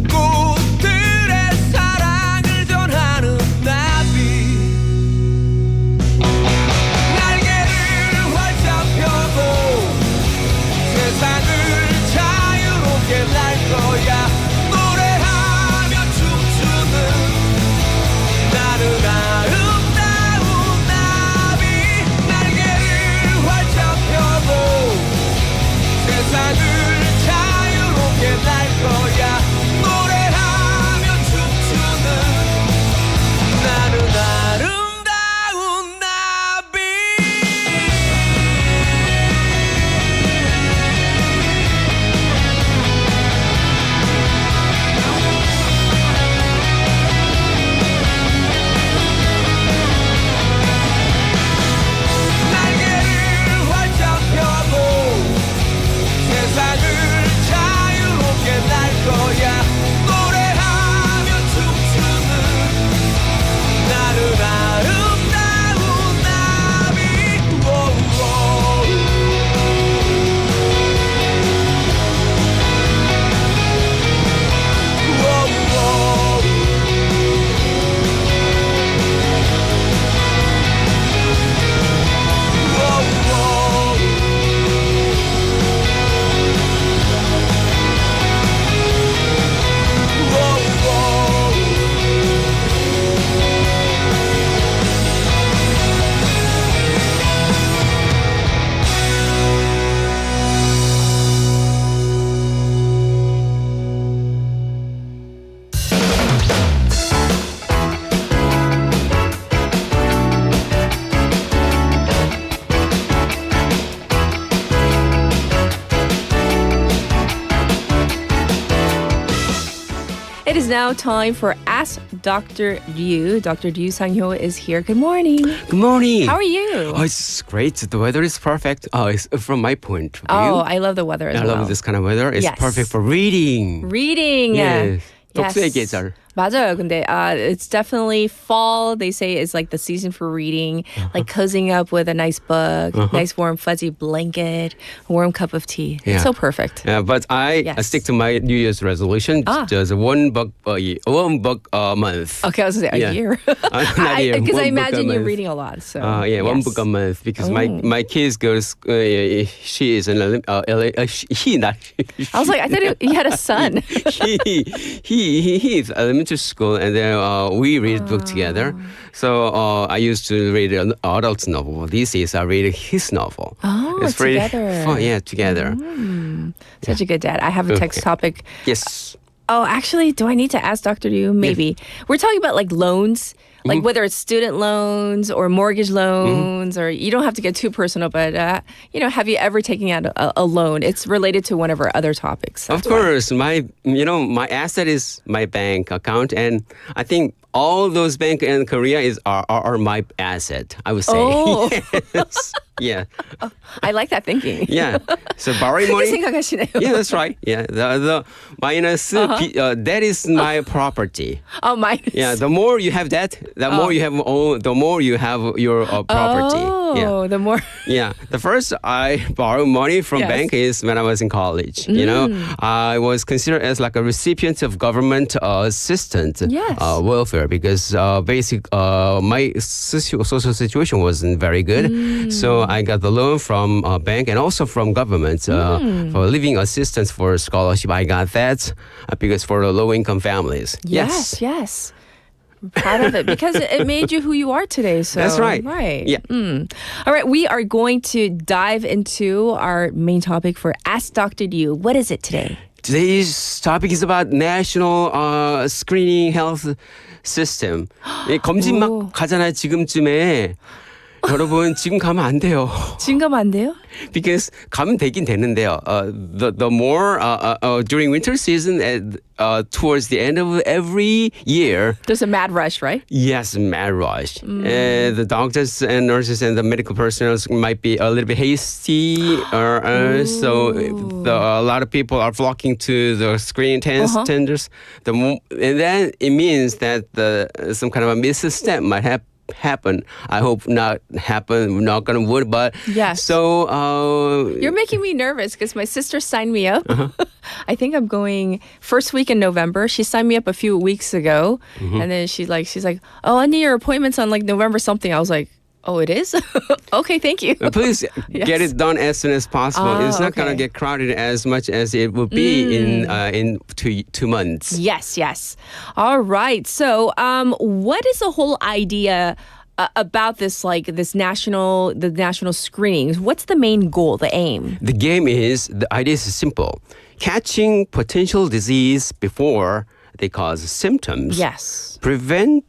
S9: 꽃들의 사랑을 전하는 나비 날개를 활짝 펴고 세상을 자유롭게 날 거야 노래하며 춤추는 나는 아름다운 나비 날개를 활짝 펴고 세상을 자유롭게
S4: It is now time for Ask Dr. Ryu. Dr. Ryu Sang-hyo is here. Good morning.
S10: Good morning.
S4: How are you?
S10: Oh, it's great. The weather is perfect. It's from my point of view.
S4: Oh, I love the weather as well.
S10: I love this kind of weather. It's
S4: Yes.
S10: perfect for reading.
S4: Reading.
S10: Yes.
S4: Yes.
S10: 독서의 계절.
S4: 맞아요. 근데 it's definitely fall. They say is like the season for reading, like cozying up with a nice book, nice warm fuzzy blanket, warm cup of tea.
S10: Yeah.
S4: It's so perfect.
S10: Yeah, but I
S4: Yes.
S10: stick to my New Year's resolution. Just one book a month.
S4: Okay, I was going to say a year.
S10: Not a year.
S4: Because I
S10: One book a
S4: imagine you're
S10: month.
S4: reading a lot. So
S10: one
S4: yes.
S10: book a month because my kids goes. She is an he not.
S4: I was like, I thought you had a son.
S10: He is elementary school, and then we read book together. So I used to read an adult novel. These days I read his novel.
S4: Oh,
S10: it's very
S4: together.
S10: fun. Yeah, together.
S4: Such a good dad. I have a text topic.
S10: Yes.
S4: Oh, actually, do I need to ask Dr. Liu? Maybe. We're talking about like loans, like whether it's student loans or mortgage loans, or you don't have to get too personal, but, have you ever taken out a loan? It's related to one of our other topics.
S10: Of course, my asset is my bank account, and I think all those banks in Korea are my asset. I would say.
S4: Oh.
S10: Yes. Yeah.
S4: I like that thinking.
S10: Yeah. So borrowing money.
S4: 생각하시네요.
S10: Yeah, that's right. Yeah. The minus that is my property.
S4: Oh, minus.
S10: Yeah. The more you have that, the more you have your property.
S4: Oh, the more.
S10: Yeah. The first I borrowed money from bank is when I was in college. I was considered as like a recipient of government assistance welfare because my social situation wasn't very good. So I got the loan from bank and also from government for living assistance for scholarship. I got that because for the low income families.
S4: Yes. Proud of it because it made you who you are today. So
S10: that's right.
S4: Right.
S10: Yeah.
S4: All right. We are going to dive into our main topic for Ask Dr. Liu. What is it today?
S10: Today's topic is about national screening health system. 검진 막 가잖아요, 지금쯤에. 여러분 지금 가면 안 돼요.
S4: 지금 가면 안 돼요?
S10: Because 가면 되긴 되는데요. The more during winter season towards the end of every year.
S4: There's a mad rush, right?
S10: Yes, mad rush. The doctors and nurses and the medical personnel might be a little bit hasty, so a lot of people are flocking to the screening tenders. And then it means that some kind of a misstep might happen. I hope not happen. Not gonna would, but
S4: yes.
S10: So
S4: you're making me nervous because my sister signed me up. I think I'm going first week in November. She signed me up a few weeks ago, and then she's like, oh, I need your appointments on like November something. I was like, oh, it is? Okay, thank you.
S10: Please get it done as soon as possible. It's not going to get crowded as much as it would be in 2 months.
S4: Yes. All right. So what is the whole idea about the national screenings? What's the main goal, the aim?
S10: The idea is simple. Catching potential disease before they cause symptoms.
S4: Yes.
S10: Prevent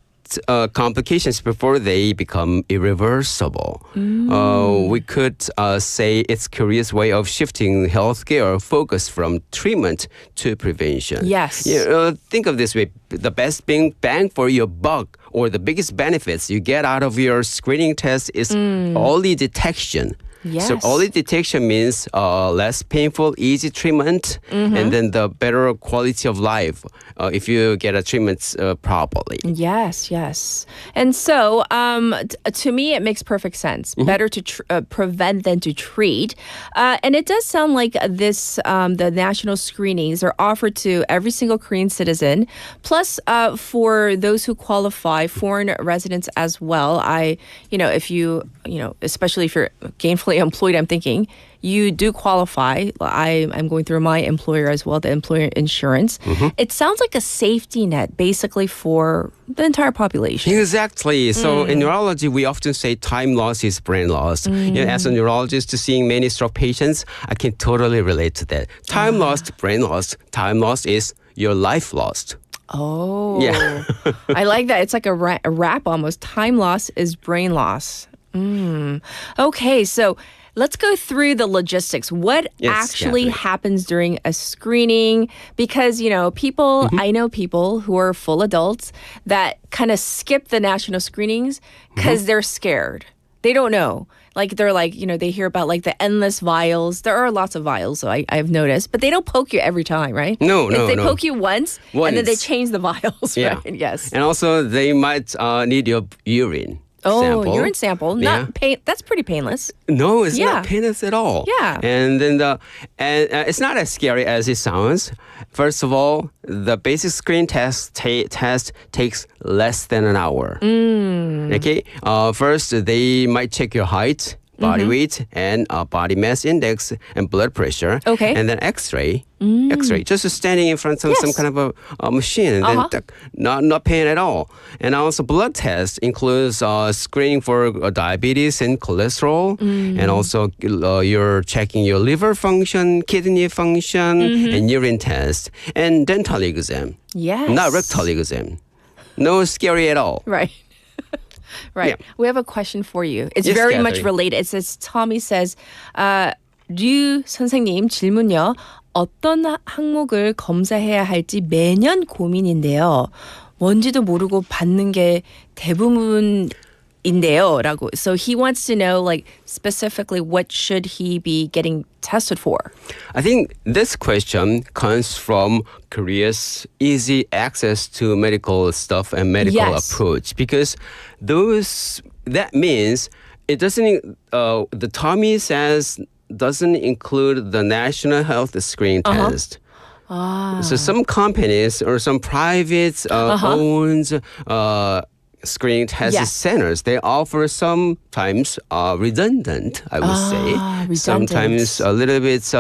S10: complications before they become irreversible. We could say it's Korea's way of shifting healthcare focus from treatment to prevention.
S4: Yes.
S10: Think of this way. The best bang for your buck or the biggest benefits you get out of your screening test is early detection.
S4: Yes.
S10: So early detection means less painful, easy treatment, and then the better quality of life if you get a treatment properly.
S4: Yes. And so to me, it makes perfect sense. Better to prevent than to treat. And it does sound like the national screenings are offered to every single Korean citizen, plus for those who qualify, foreign residents as well. If you especially if you're gainfully employed, I'm thinking you do qualify. I'm going through my employer as well, the employer insurance. It sounds like a safety net basically for the entire population.
S10: Exactly. So in neurology, we often say time loss is brain loss. As a neurologist seeing many stroke patients, I can totally relate to that. Time lost, brain lost. Time lost is your life lost.
S4: Oh.
S10: Yeah.
S4: I like that. It's like a rap almost. Time loss is brain loss. Okay, so let's go through the logistics. What actually happens during a screening? Because, people, I know people who are full adults that kind of skip the national screenings because they're scared. They don't know. They're they hear about the endless vials. There are lots of vials, so I've noticed. But they don't poke you every time, right?
S10: No.
S4: They poke you once, and then they change the vials,
S10: yeah.
S4: right? Yes.
S10: And also, they might need your urine.
S4: Oh,
S10: sample.
S4: urine sample. Not pain. That's pretty painless.
S10: No, it's not painless at all.
S4: Yeah.
S10: And then it's not as scary as it sounds. First of all, the basic screen test takes less than an hour. Okay. First, they might check your height, body weight, and body mass index and blood pressure.
S4: Okay.
S10: And then X-ray. X-ray, just standing in front of some kind of a machine, and then not pain at all. And also blood test includes screening for diabetes and cholesterol, and also you're checking your liver function, kidney function, and urine test, and dental exam.
S4: Yes.
S10: Not rectal exam. No scary at all.
S4: Right. Right.
S10: Yeah.
S4: We have a question for you. It's
S10: Yes,
S4: very much
S10: Catherine.
S4: related. It says, Tommy says, 류 선생님 질문요. 어떤 항목을 검사해야 할지 매년 고민인데요. 뭔지도 모르고 받는 게 대부분인데요. 라고. So he wants to know specifically what should he be getting tested for?
S10: I think this question comes from Korea's easy access to medical stuff and medical approach, because that means it doesn't. The Tommy says doesn't include the national health screening test. So some companies or some private owned screening test centers, they offer sometimes redundant, I would say. Sometimes a little bit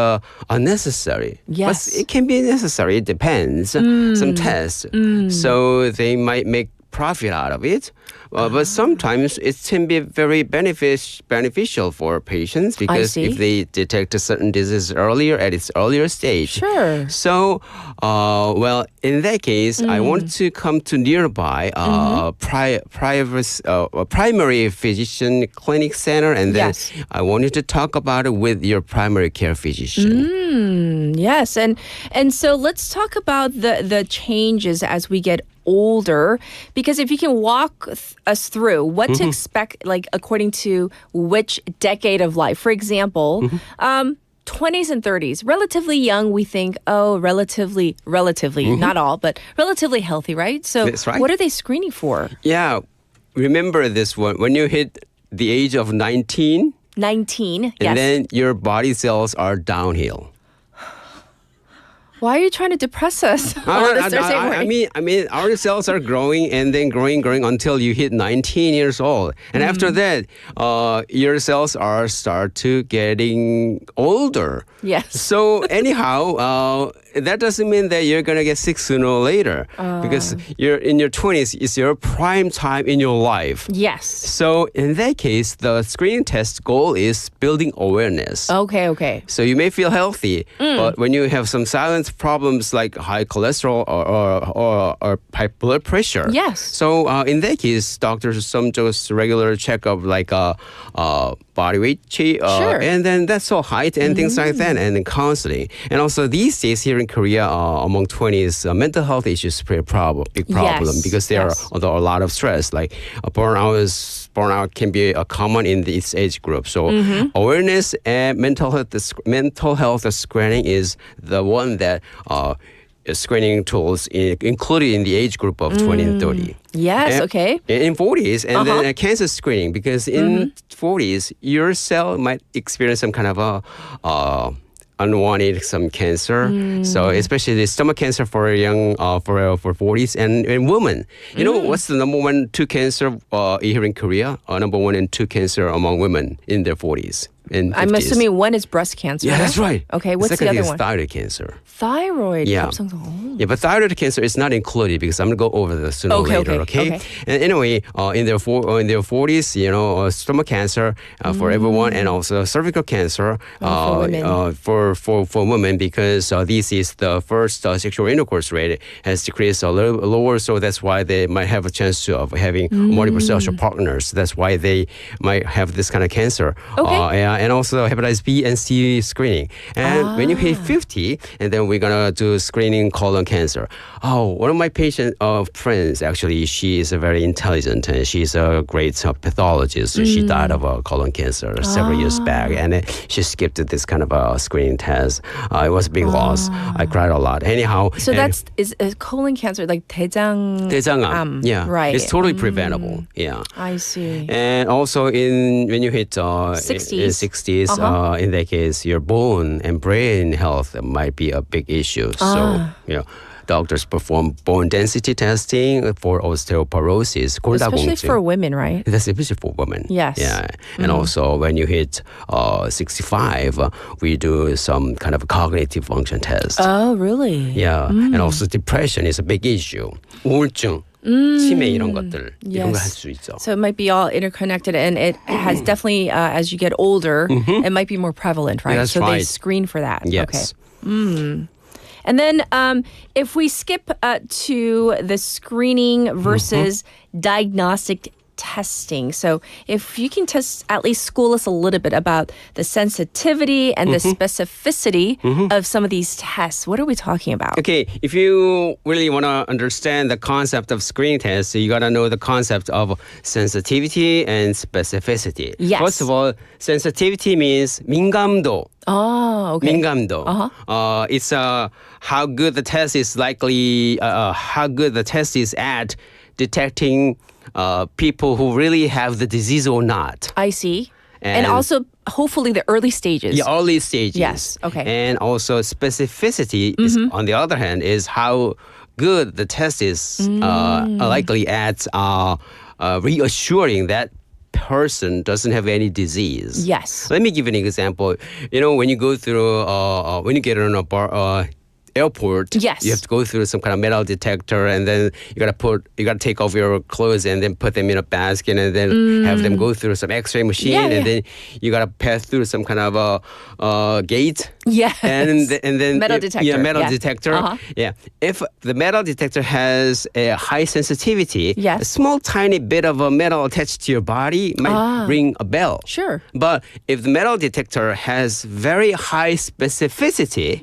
S10: unnecessary.
S4: Yes.
S10: But it can be necessary. It depends. Some tests. So they might make profit out of it. But sometimes it can be very beneficial for patients, because if they detect a certain disease earlier at its earlier stage.
S4: Sure.
S10: So, in that case, I want to come to nearby primary physician clinic center, and then I wanted to talk about it with your primary care physician.
S4: Yes, and so let's talk about the changes as we get older, because if you can walk us through what to expect, according to which decade of life. For example, 20s and 30s, relatively young, we think, relatively, not all, but relatively healthy, right? So
S10: That's right.
S4: What are they screening for?
S10: Yeah, remember this one. When you hit the age of 19,
S4: 19, yes.
S10: and then your body cells are downhill.
S4: Why are you trying to depress us on this Thursday morning?
S10: I mean, our cells are growing and then growing until you hit 19 years old, and after that, your cells start to getting older.
S4: Yes.
S10: So anyhow, that doesn't mean that you're gonna get sick sooner or later, because you're in your 20s. It's your prime time in your life.
S4: Yes.
S10: So in that case, the screening test goal is building awareness.
S4: Okay.
S10: So you may feel healthy, but when you have some silent problems like high cholesterol or high blood pressure.
S4: Yes.
S10: So in that case, doctors some just regular checkup like body weight, and then that's all height and things like that, and then counseling. And also these days here in Korea, among 20s, mental health issues play a big problem because there are a lot of stress. Like burnout can be common in this age group. So awareness and mental health screening is the one that screening tools included in the age group of 20 and 30.
S4: Yes, okay.
S10: In 40s, and then cancer screening, because in 40s, your cell might experience some kind of unwanted some cancer. So especially the stomach cancer for young for 40s and women. You know what's the number 1, 2 cancer here in Korea? Number 1 and 2 cancer among women in their 40s.
S4: I'm assuming one is breast cancer.
S10: Yeah, that's right.
S4: Okay, what's the other one?
S10: Thyroid cancer.
S4: Thyroid.
S10: Yeah. Yeah, but thyroid cancer is not included because I'm gonna go over this sooner or later. Okay. And anyway, in their 40s, stomach cancer for everyone, and also cervical cancer for women, because this is the first sexual intercourse rate has decreased a little lower, so that's why they might have a chance of having multiple sexual partners. That's why they might have this kind of cancer.
S4: Okay.
S10: and also hepatitis B and C screening. And when you hit 50, and then we're gonna do screening colon cancer. Oh, one of my patient friends, actually, she is very intelligent and she's a great pathologist. She died of colon cancer several years back, and she skipped this kind of a screening test. It was a big loss. I cried a lot. Anyhow,
S4: so is colon cancer like 대장암?
S10: Yeah,
S4: right.
S10: It's totally preventable. Yeah,
S4: I see.
S10: And also when you hit
S4: 60s,
S10: in that case, your bone and brain health might be a big issue. So doctors perform bone density testing for osteoporosis,
S4: especially for women, right?
S10: That's especially for women.
S4: Yes.
S10: Yeah. And also when you hit 65, we do some kind of cognitive function test.
S4: Oh, really?
S10: Yeah. And also depression is a big issue. 우울증. 치매 이런 것들 이런 거 할 수 있죠.
S4: So it might be all interconnected, and it has definitely as you get older, it might be more prevalent, right?
S10: That's
S4: so
S10: right.
S4: they screen for that.
S10: Yes.
S4: Okay. And then if we skip to the screening versus diagnostic testing. So if you can at least school us a little bit about the sensitivity and the specificity of some of these tests. What are we talking about?
S10: Okay, if you really want to understand the concept of screening tests, you got to know the concept of sensitivity and specificity.
S4: Yes.
S10: First of all, sensitivity means 민감도.
S4: Oh, okay.
S10: 민감도. It's how good the test is how good the test is at detecting people who really have the disease or not.
S4: I see. And also, hopefully, the early stages.
S10: Yeah, early stages.
S4: Yes, okay.
S10: And also, specificity, is, on the other hand, is how good the test is likely at reassuring that person doesn't have any disease.
S4: Yes.
S10: Let me give you an example. You know, when you go through, when you get on a airport,
S4: yes,
S10: you have to go through some kind of metal detector, and then you gotta take off your clothes and then put them in a basket, and then have them go through some X-ray machine, and then you gotta pass through some kind of a gate.
S4: Yes.
S10: And then
S4: metal detector.
S10: Yeah, metal detector. Yeah. If the metal detector has a high sensitivity, a small tiny bit of a metal attached to your body might ring a bell.
S4: Sure.
S10: But if the metal detector has very high specificity,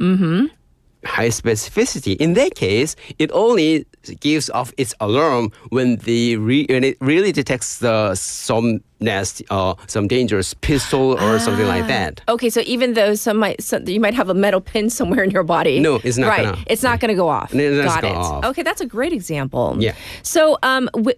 S10: in that case, it only gives off its alarm when when it really detects some dangerous pistol or something like that.
S4: Okay, so even though you might have a metal pin somewhere in your body.
S10: No, it's not
S4: right.
S10: gonna.
S4: It's not going to go off.
S10: Got
S4: it.
S10: Off.
S4: Okay, that's a great example.
S10: Yeah.
S4: So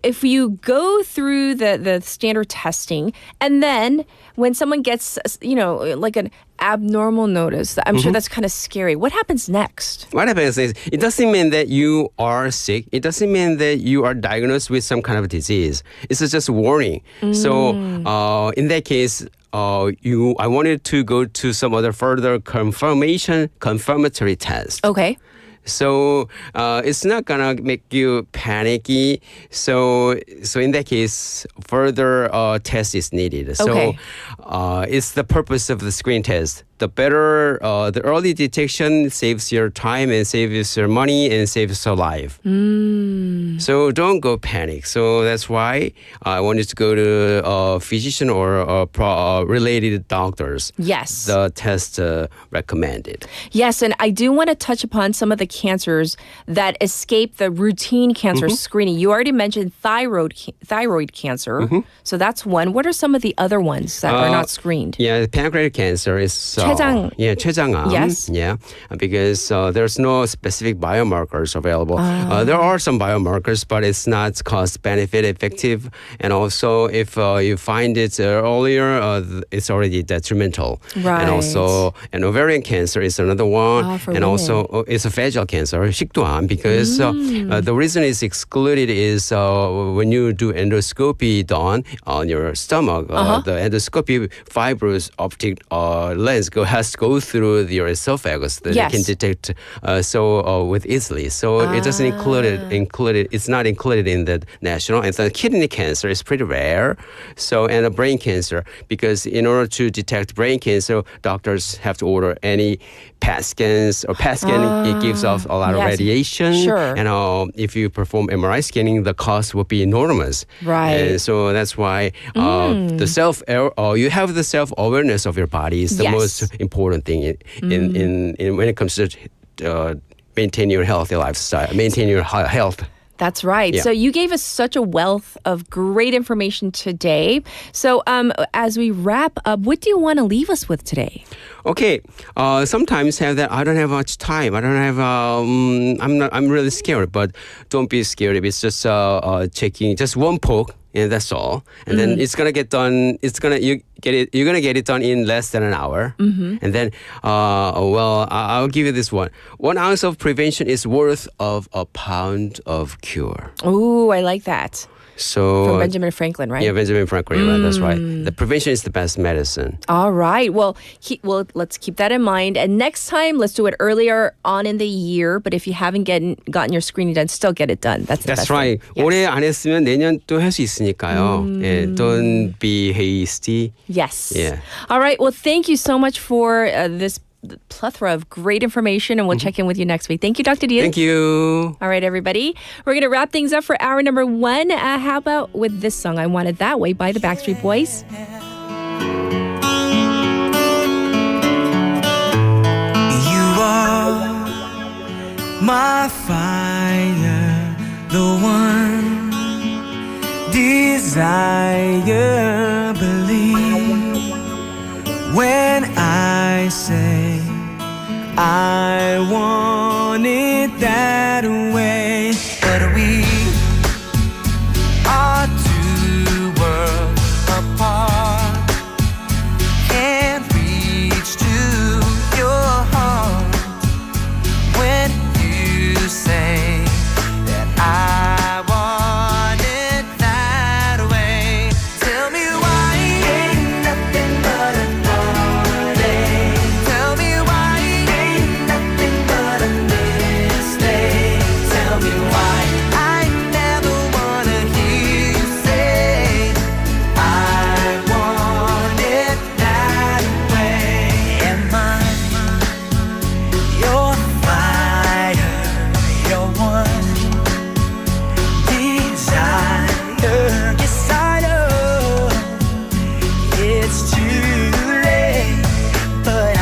S4: if you go through the standard testing, and then when someone gets, like an abnormal notice, I'm sure that's kind of scary. What happens next?
S10: What happens is, it doesn't mean that you are sick. It doesn't mean that you are diagnosed with some kind of disease. It's just a warning. So in that case, I wanted to go to some other further confirmatory test.
S4: Okay.
S10: So it's not gonna make you panicky. So in that case, further test is needed. So it's the purpose of the screen test. The better, the early detection saves your time and saves your money and saves your life. So don't go panic. So that's why I wanted to go to a physician or related doctors.
S4: Yes.
S10: The test recommended.
S4: Yes, and I do want to touch upon some of the cancers that escape the routine cancer screening. You already mentioned thyroid cancer. So that's one. What are some of the other ones that are not screened?
S10: Yeah, pancreatic cancer is 췌장암.
S4: Yes.
S10: Yeah, because there's no specific biomarkers available. There are some biomarkers, but it's not cost-benefit effective. And also, if you find it earlier, it's already detrimental.
S4: Right.
S10: And also, ovarian cancer is another one. And
S4: women.
S10: also, it's a vaginal cancer, 식도암, because the reason it's excluded is when you do endoscopy done on your stomach, the endoscopy fibrous optic lens has to go through your esophagus that it can detect with easily. So it doesn't include it. It's not included in the national. And the kidney cancer is pretty rare. So and a brain cancer, because in order to detect brain cancer, doctors have to order any PET scans. Or PET scan, it gives off a lot of radiation.
S4: Sure.
S10: And if you perform MRI scanning, the cost will be enormous.
S4: Right.
S10: And so that's why you have the self-awareness of your body is the most important thing in when it comes to maintain your healthy lifestyle, maintain your health.
S4: That's right.
S10: Yeah.
S4: So you gave us such a wealth of great information today. So as we wrap up, what do you want to leave us with today?
S10: Okay. Sometimes have that I don't have much time. I don't have. I'm really scared, but don't be scared if it's just checking just one poke. And that's all. And then it's gonna get done. You're gonna get it done in less than an hour. And then, I'll give you this one. 1 ounce of prevention is worth of a pound of cure.
S4: Ooh, I like that.
S10: So
S4: From Benjamin Franklin, right?
S10: Yeah, Benjamin Franklin, right? That's right. The prevention is the best medicine.
S4: All right. Well, let's keep that in mind. And next time, let's do it earlier on in the year. But if you haven't gotten your screening done, still get it done. That's the best
S10: right.
S4: thing. Yes.
S10: 올해 안 했으면 내년 또 할 수 있으니까요. Don't be hasty.
S4: Yes.
S10: Yeah.
S4: All right. Well, thank you so much for this plethora of great information, and we'll check in with you next week. Thank you, Dr. Diaz.
S10: Thank you.
S4: All right, everybody. We're going to wrap things up for hour number 1. How about with this song, I Want It That Way by the Backstreet Boys?
S9: You are my fire, the one desire, believe when I say I want it that way. But we are 2 worlds apart, can't reach to your heart when you say that I want it that way. Tell me why ain't nothing but a heartache. Tell me why ain't nothing but a mistake. Tell me why I never wanna hear you say I want it that way. Am I your fire, your one desire? Yes, I know it's too late, but I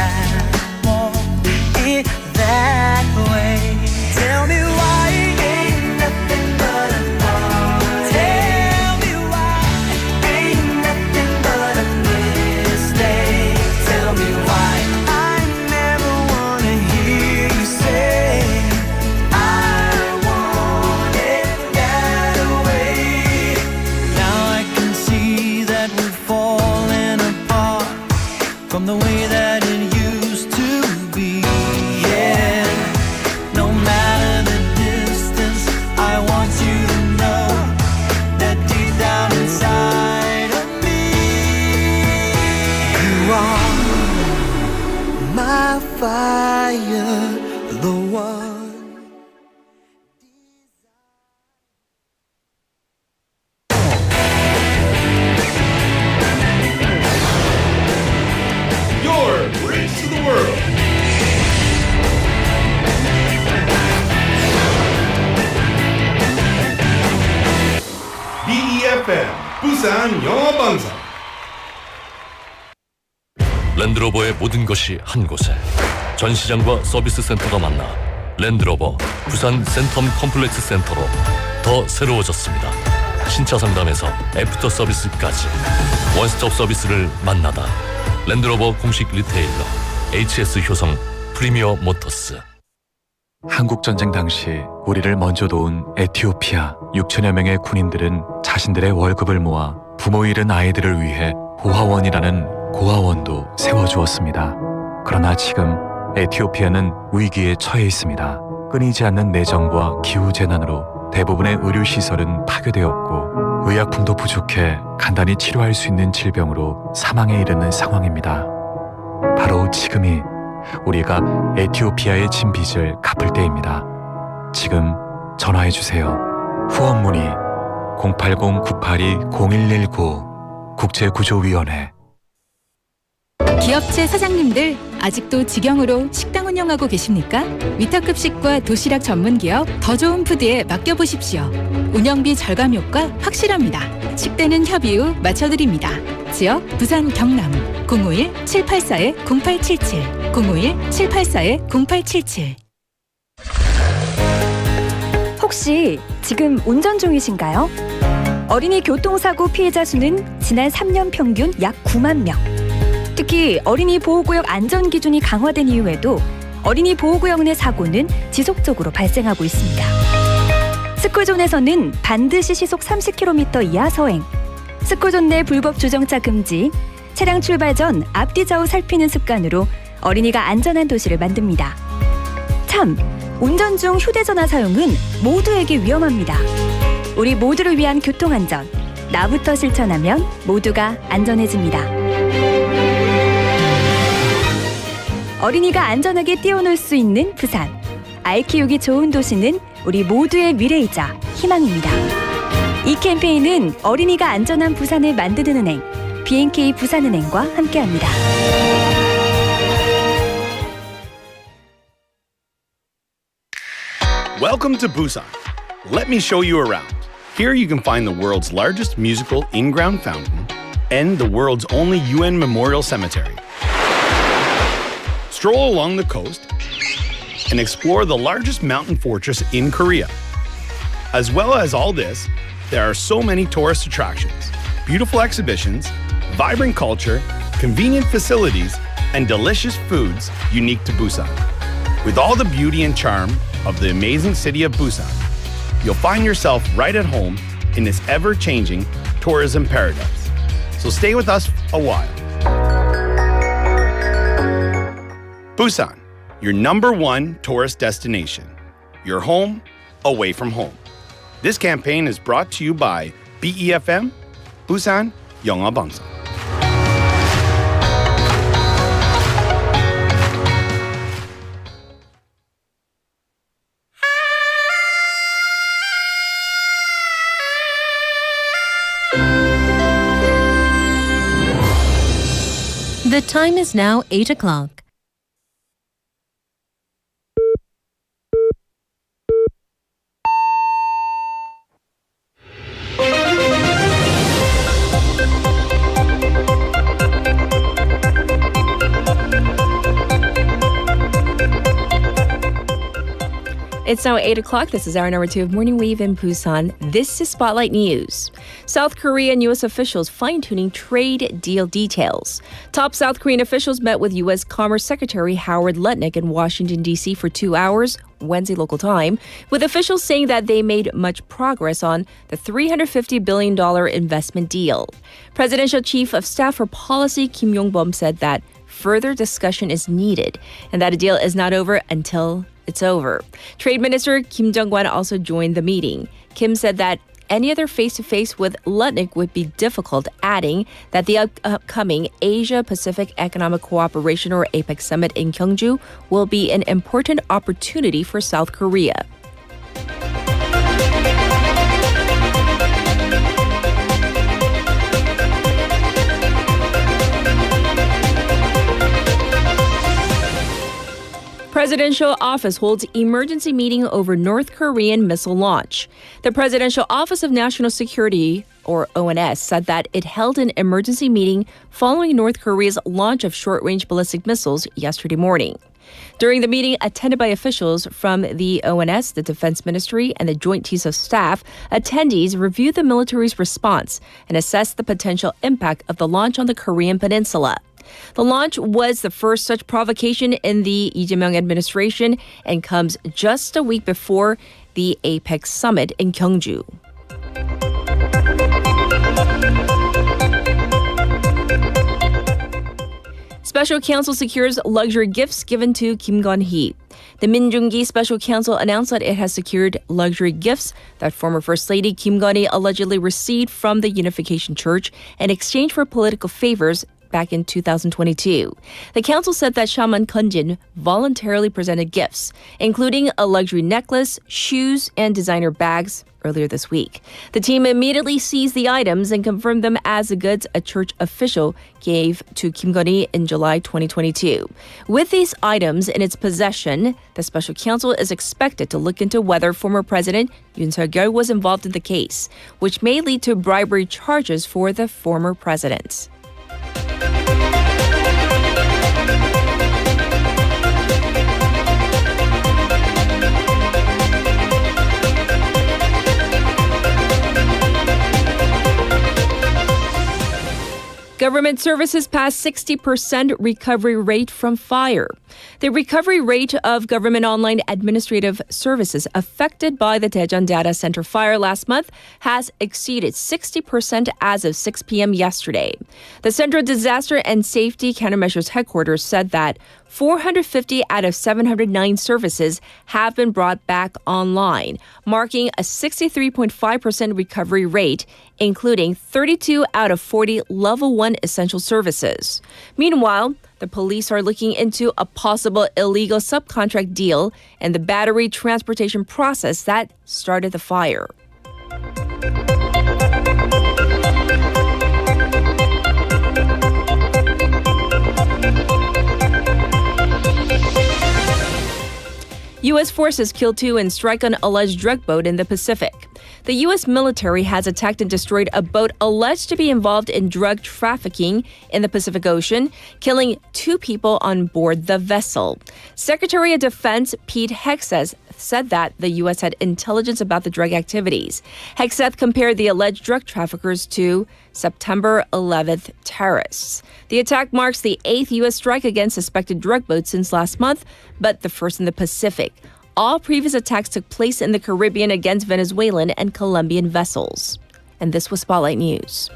S9: want it that way. Tell me why ain't nothing but a heartache. Tell me why ain't nothing but a mistake. Tell me why I never wanna hear you say I want it that way. Now I can see that we've fallen apart from the way that it used to be. Yeah, no matter the distance, I want you to know that deep down inside of me, you are my fire, the one.
S11: Your bridge to the world. BEFM 부산 영어방송.
S12: 랜드로버의 모든 것이 한 곳에 전시장과 서비스 센터가 만나 랜드로버 부산 센텀 컴플렉스 센터로 더 새로워졌습니다. 신차 상담에서 애프터 서비스까지 원스톱 서비스를 만나다. 랜드로버 공식 리테일러 HS 효성 프리미어 모터스.
S13: 한국전쟁 당시 우리를 먼저 도운 에티오피아 6천여 명의 군인들은 자신들의 월급을 모아 부모 잃은 아이들을 위해 고아원이라는 고아원도 세워주었습니다. 그러나 지금 에티오피아는 위기에 처해 있습니다. 끊이지 않는 내전과 기후재난으로 대부분의 의료시설은 파괴되었고 의약품도 부족해 간단히 치료할 수 있는 질병으로 사망에 이르는 상황입니다. 바로 지금이 우리가 에티오피아에 진 빚을 갚을 때입니다. 지금 전화해 주세요. 후원 문의 080-982-0119 국제구조위원회.
S14: 기업체 사장님들 아직도 직영으로 식당 운영하고 계십니까? 위탁급식과 도시락 전문 기업 더 좋은 푸드에 맡겨보십시오. 운영비 절감 효과 확실합니다. 식대는 협의 후 맞춰드립니다. 지역 부산 경남 051-784-0877 051-784-0877.
S15: 혹시 지금 운전 중이신가요? 어린이 교통사고 피해자 수는 지난 3년 평균 약 9만 명. 특히 어린이 보호구역 안전기준이 강화된 이후에도 어린이 보호구역 내 사고는 지속적으로 발생하고 있습니다. 스쿨존에서는 반드시 시속 30km 이하 서행, 스쿨존 내 불법 주정차 금지, 차량 출발 전 앞뒤 좌우 살피는 습관으로 어린이가 안전한 도시를 만듭니다. 참, 운전 중 휴대전화 사용은 모두에게 위험합니다. 우리 모두를 위한 교통안전, 나부터 실천하면 모두가 안전해집니다. 어린이가 안전하게 뛰어놀 수 있는 부산. 아이 키우기 좋은 도시는 우리 모두의 미래이자 희망입니다. 이 캠페인은 어린이가 안전한 부산을 만드는 은행, B&K 부산은행과 함께합니다.
S11: Welcome to Busan. Let me show you around. Here you can find the world's largest musical in-ground fountain and the world's only UN memorial cemetery. Stroll along the coast and explore the largest mountain fortress in Korea. As well as all this, there are so many tourist attractions, beautiful exhibitions, vibrant culture, convenient facilities, and delicious foods unique to Busan. With all the beauty and charm of the amazing city of Busan, you'll find yourself right at home in this ever-changing tourism paradise. So stay with us a while. Busan, your #1 tourist destination. Your home, away from home. This campaign is brought to you by BEFM, Busan 영어방송.
S16: The time is now 8 o'clock.
S4: It's now 8 o'clock. This is hour number 2 of Morning Wave in Busan. This is Spotlight News. South Korea and U.S. officials fine-tuning trade deal details. Top South Korean officials met with U.S. Commerce Secretary Howard Lutnick in Washington, D.C. for 2 hours, Wednesday local time, with officials saying that they made much progress on the $350 billion investment deal. Presidential Chief of Staff for Policy Kim Yong-bum said that further discussion is needed and that a deal is not over until it's over. Trade Minister Kim Jong-wan also joined the meeting. Kim said that any other face-to-face with Lutnick would be difficult, adding that the upcoming Asia-Pacific Economic Cooperation or APEC summit in Gyeongju will be an important opportunity for South Korea. Presidential Office holds emergency meeting over North Korean missile launch. The Presidential Office of National Security, or ONS, said that it held an emergency meeting following North Korea's launch of short-range ballistic missiles yesterday morning. During the meeting, attended by officials from the ONS, the Defense Ministry, and the Joint Chiefs of Staff, attendees reviewed the military's response and assessed the potential impact of the launch on the Korean peninsula. The launch was the first such provocation in the Lee Jae-myung administration and comes just a week before the APEC summit in Gyeongju. Special Counsel secures luxury gifts given to Kim Gon-hee. The Minjung-gi Special Counsel announced that it has secured luxury gifts that former First Lady Kim Gon-hee allegedly received from the Unification Church in exchange for political favors back in 2022. The council said that Shaman Kunjin voluntarily presented gifts, including a luxury necklace, shoes, and designer bags earlier this week. The team immediately seized the items and confirmed them as the goods a church official gave to Kim Gun-hee in July 2022. With these items in its possession, the special counsel is expected to look into whether former President Yoon Suk-yeol was involved in the case, which may lead to bribery charges for the former president. Government services passed 60% recovery rate from fire. The recovery rate of government online administrative services affected by the Daejeon Data Center fire last month has exceeded 60% as of 6 p.m. yesterday. The Central Disaster and Safety Countermeasures Headquarters said that 450 out of 709 services have been brought back online, marking a 63.5% recovery rate, including 32 out of 40 level 1 essential services. Meanwhile, the police are looking into a possible illegal subcontract deal and the battery transportation process that started the fire. U.S. forces killed 2 and strike on alleged drug boat in the Pacific. The U.S. military has attacked and destroyed a boat alleged to be involved in drug trafficking in the Pacific Ocean, killing 2 people on board the vessel. Secretary of Defense Pete Hegseth said that the U.S. had intelligence about the drug activities. Hegseth compared the alleged drug traffickers to September 11th terrorists. The attack marks the 8th U.S. strike against suspected drug boats since last month, but the first in the Pacific. All previous attacks took place in the Caribbean against Venezuelan and Colombian vessels. And this was Spotlight News.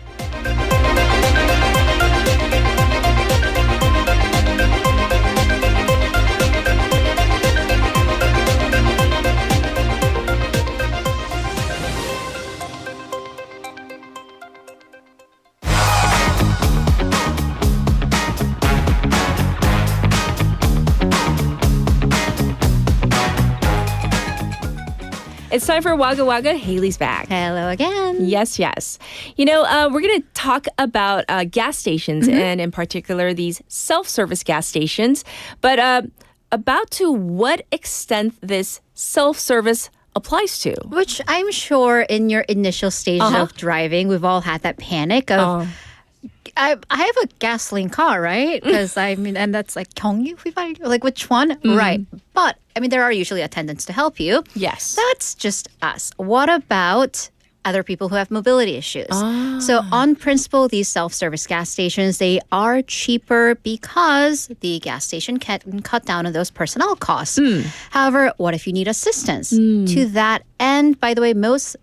S4: It's time for Wagga Wagga. Haley's back.
S8: Hello again.
S4: Yes, yes. You know, we're going to talk about gas stations and in particular these self-service gas stations, but about to what extent this self-service applies to.
S8: Which I'm sure in your initial stage of driving, we've all had that panic of... I have a gasoline car, right? Because I mean, and that's like 경유 휘발유, like which one? Right. But I mean, there are usually attendants to help you.
S4: Yes.
S8: That's just us. What about other people who have mobility issues? So on principle, these self-service gas stations, they are cheaper because the gas station can cut down on those personnel costs. However, what if you need assistance? To that end, by the way, most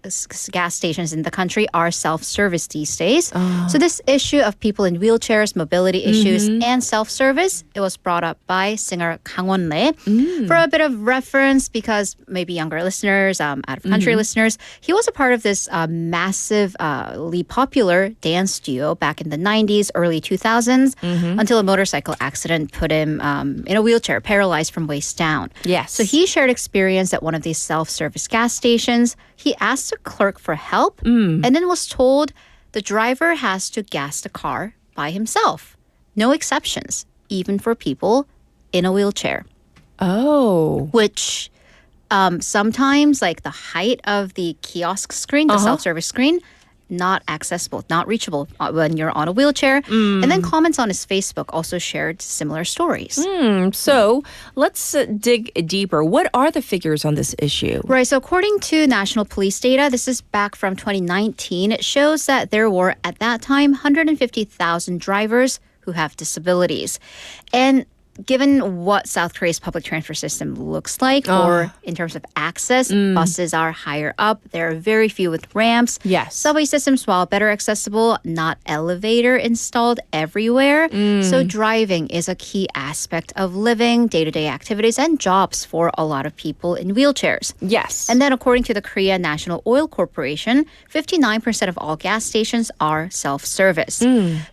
S8: gas stations in the country are self-service these days. So this issue of people in wheelchairs, mobility issues, and self-service, it was brought up by singer 강원래에. For a bit of reference, because maybe younger listeners, out-of-country listeners, he was a part of this massively popular dance duo back in the 90s, early 2000s, until a motorcycle accident put him in a wheelchair, paralyzed from waist down.
S4: Yes.
S8: So he shared experience at one of these self-service gas stations. He asked the clerk for help and then was told the driver has to gas the car by himself. No exceptions, even for people in a wheelchair.
S4: Oh.
S8: Which sometimes, like the height of the kiosk screen, the self-service screen, not accessible, not reachable when you're on a wheelchair. And then comments on his Facebook also shared similar stories.
S4: So let's dig deeper. What are the figures on this issue?
S8: Right. So according to national police data, this is back from 2019. It shows that there were, at that time, 150,000 drivers who have disabilities. And given what South Korea's public transport system looks like, or in terms of access, buses are higher up. There are very few with ramps.
S4: Yes.
S8: Subway systems, while better accessible, not elevator installed everywhere. So driving is a key aspect of living, day-to-day activities, and jobs for a lot of people in wheelchairs.
S4: Yes.
S8: And then according to the Korea National Oil Corporation, 59% of all gas stations are self-service.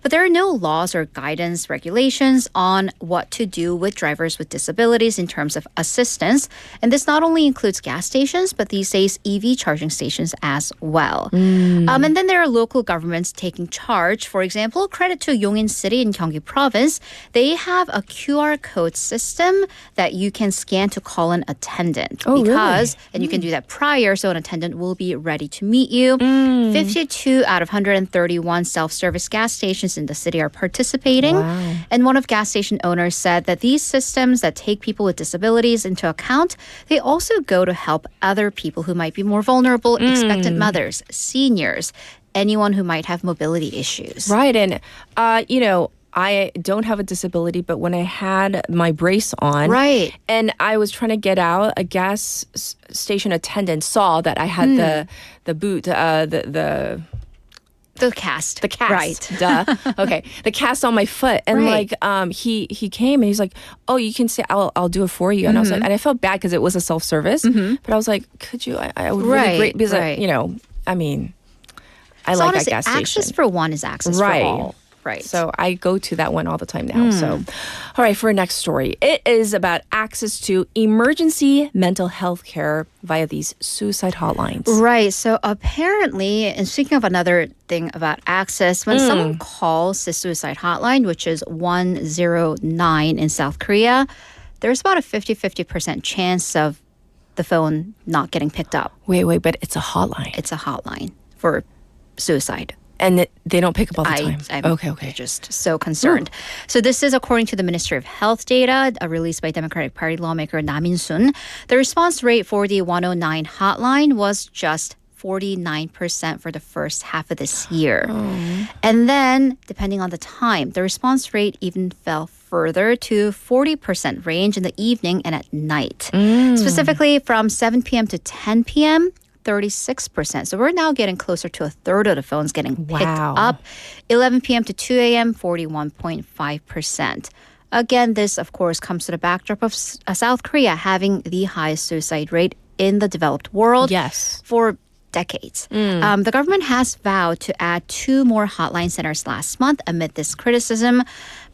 S8: But there are no laws or guidance regulations on what to do with drivers with disabilities in terms of assistance. And this not only includes gas stations, but these days EV charging stations as well. And then there are local governments taking charge. For example, credit to Yongin City in Gyeonggi Province. They have a QR code system that you can scan to call an attendant. And you can do that prior, so an attendant will be ready to meet you. 52 out of 131 self-service gas stations in the city are participating. And one of gas station owners said that these systems that take people with disabilities into account, they also go to help other people who might be more vulnerable, expectant mothers, seniors, anyone who might have mobility issues.
S4: Right. And, I don't have a disability, but when I had my brace on, and I was trying to get out, a gas station attendant saw that I had the boot, the cast. The cast.
S8: Right.
S4: Duh. Okay. The cast on my foot. And he came and he's like, oh, you can say, I'll do it for you. And I was like, and I felt bad because it was a self-service. But I was like, could you? I would really great because, I like that gas station.
S8: Access for one is access for all. Right.
S4: So I go to that one all the time now. So, all right, for our next story. It is about access to emergency mental health care via these suicide hotlines.
S8: Right. So apparently, and speaking of another thing about access, when someone calls the suicide hotline, which is 109 in South Korea, there's about a 50% chance of the phone not getting picked up.
S4: Wait, but it's a hotline.
S8: It's a hotline for suicide.
S4: And they don't pick up all the time.
S8: I'm just so concerned. So this is according to the Ministry of Health data released by Democratic Party lawmaker Nam In-sun. The response rate for the 109 hotline was just 49% for the first half of this year. And then, depending on the time, the response rate even fell further to 40% range in the evening and at night. Specifically from 7 p.m. to 10 p.m., 36%. So we're now getting closer to a third of the phones getting picked up. 11 p.m. to 2 a.m., 41.5%. Again, this, of course, comes to the backdrop of South Korea having the highest suicide rate in the developed world for decades. The government has vowed to add 2 more hotline centers last month amid this criticism.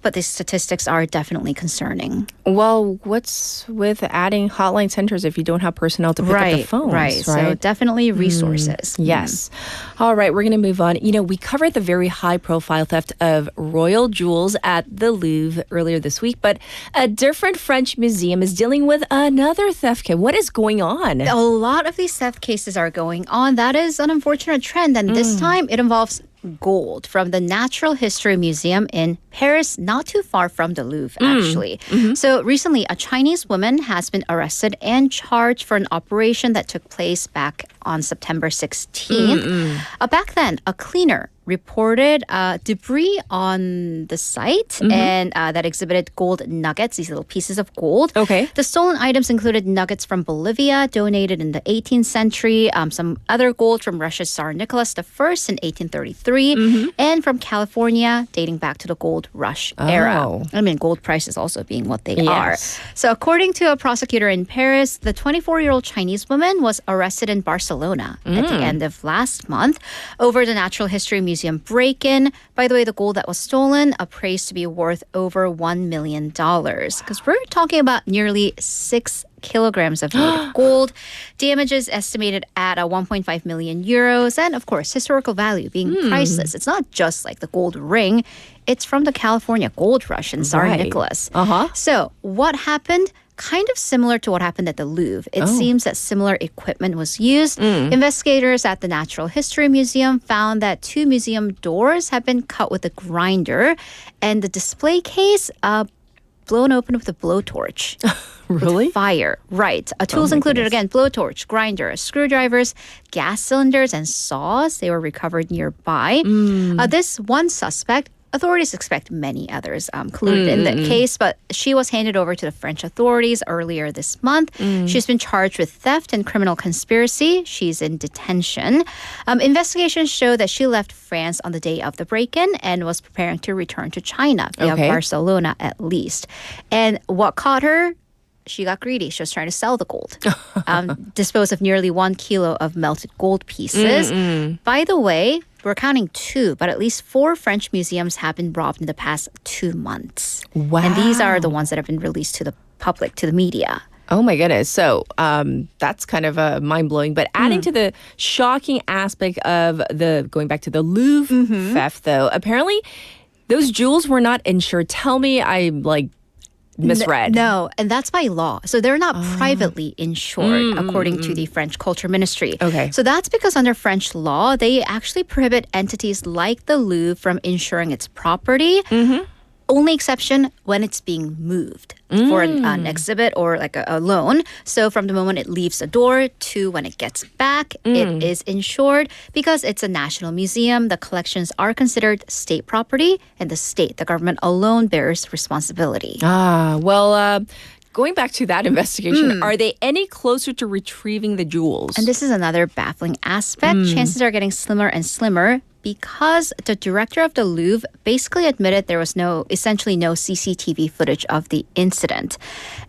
S8: But the statistics are definitely concerning.
S4: Well, what's with adding hotline centers if you don't have personnel to pick up the phones?
S8: Right. So definitely resources.
S4: Yes. All right, we're going to move on. We covered the very high-profile theft of royal jewels at the Louvre earlier this week, but a different French museum is dealing with another theft case. What is going on?
S8: A lot of these theft cases are going on. That is an unfortunate trend, and this time it involves gold from the Natural History Museum in Paris, not too far from the Louvre, actually. So recently, a Chinese woman has been arrested and charged for an operation that took place back on September 16th. Back then, a cleaner reported debris on the site and that exhibited gold nuggets, these little pieces of gold. The stolen items included nuggets from Bolivia, donated in the 18th century, some other gold from Russia's Tsar Nicholas I in 1833, and from California, dating back to the gold rush era. I mean, gold prices also being what they are. So according to a prosecutor in Paris, the 24-year-old Chinese woman was arrested in Barcelona at the end of last month over the Natural History Museum break-in. By the way, the gold that was stolen appraised to be worth over $1 million. Because we're talking about nearly 6 kilograms of native gold. Damages estimated at 1.5 million euros. And of course, historical value being priceless. It's not just like the gold ring. It's from the California gold rush in Tsar Nicholas. So what happened? Kind of similar to what happened at the Louvre. It seems that similar equipment was used. Investigators at the Natural History Museum found that 2 museum doors have been cut with a grinder and the display case blown open with a blowtorch.
S4: Really?
S8: With fire. Right. Tools included, again, blowtorch, grinder, screwdrivers, gas cylinders, and saws. They were recovered nearby. This one suspect authorities expect many others colluded in the case, but she was handed over to the French authorities earlier this month. She's been charged with theft and criminal conspiracy. She's in detention. Investigations show that she left France on the day of the break-in and was preparing to return to China via Barcelona at least. And what caught her? She got greedy. She was trying to sell the gold. Dispose of nearly 1 kilo of melted gold pieces. By the way, we're counting 2, but at least 4 French museums have been robbed in the past 2 months.
S4: Wow.
S8: And these are the ones that have been released to the public, to the media.
S4: Oh my goodness. So that's kind of mind-blowing. But adding to the shocking aspect of going back to the Louvre theft, though, apparently those jewels were not insured. Tell me I'm misread.
S8: No, and that's by law. So they're not privately insured, according to the French Culture Ministry.
S4: Okay.
S8: So that's because under French law, they actually prohibit entities like the Louvre from insuring its property. Only exception when it's being moved for an exhibit or like a loan. So from the moment it leaves the door to when it gets back, it is insured because it's a national museum. The collections are considered state property, and the state, the government alone bears responsibility.
S4: Going back to that investigation, are they any closer to retrieving the jewels?
S8: And this is another baffling aspect. Chances are getting slimmer and slimmer because the director of the Louvre basically admitted there was essentially no CCTV footage of the incident.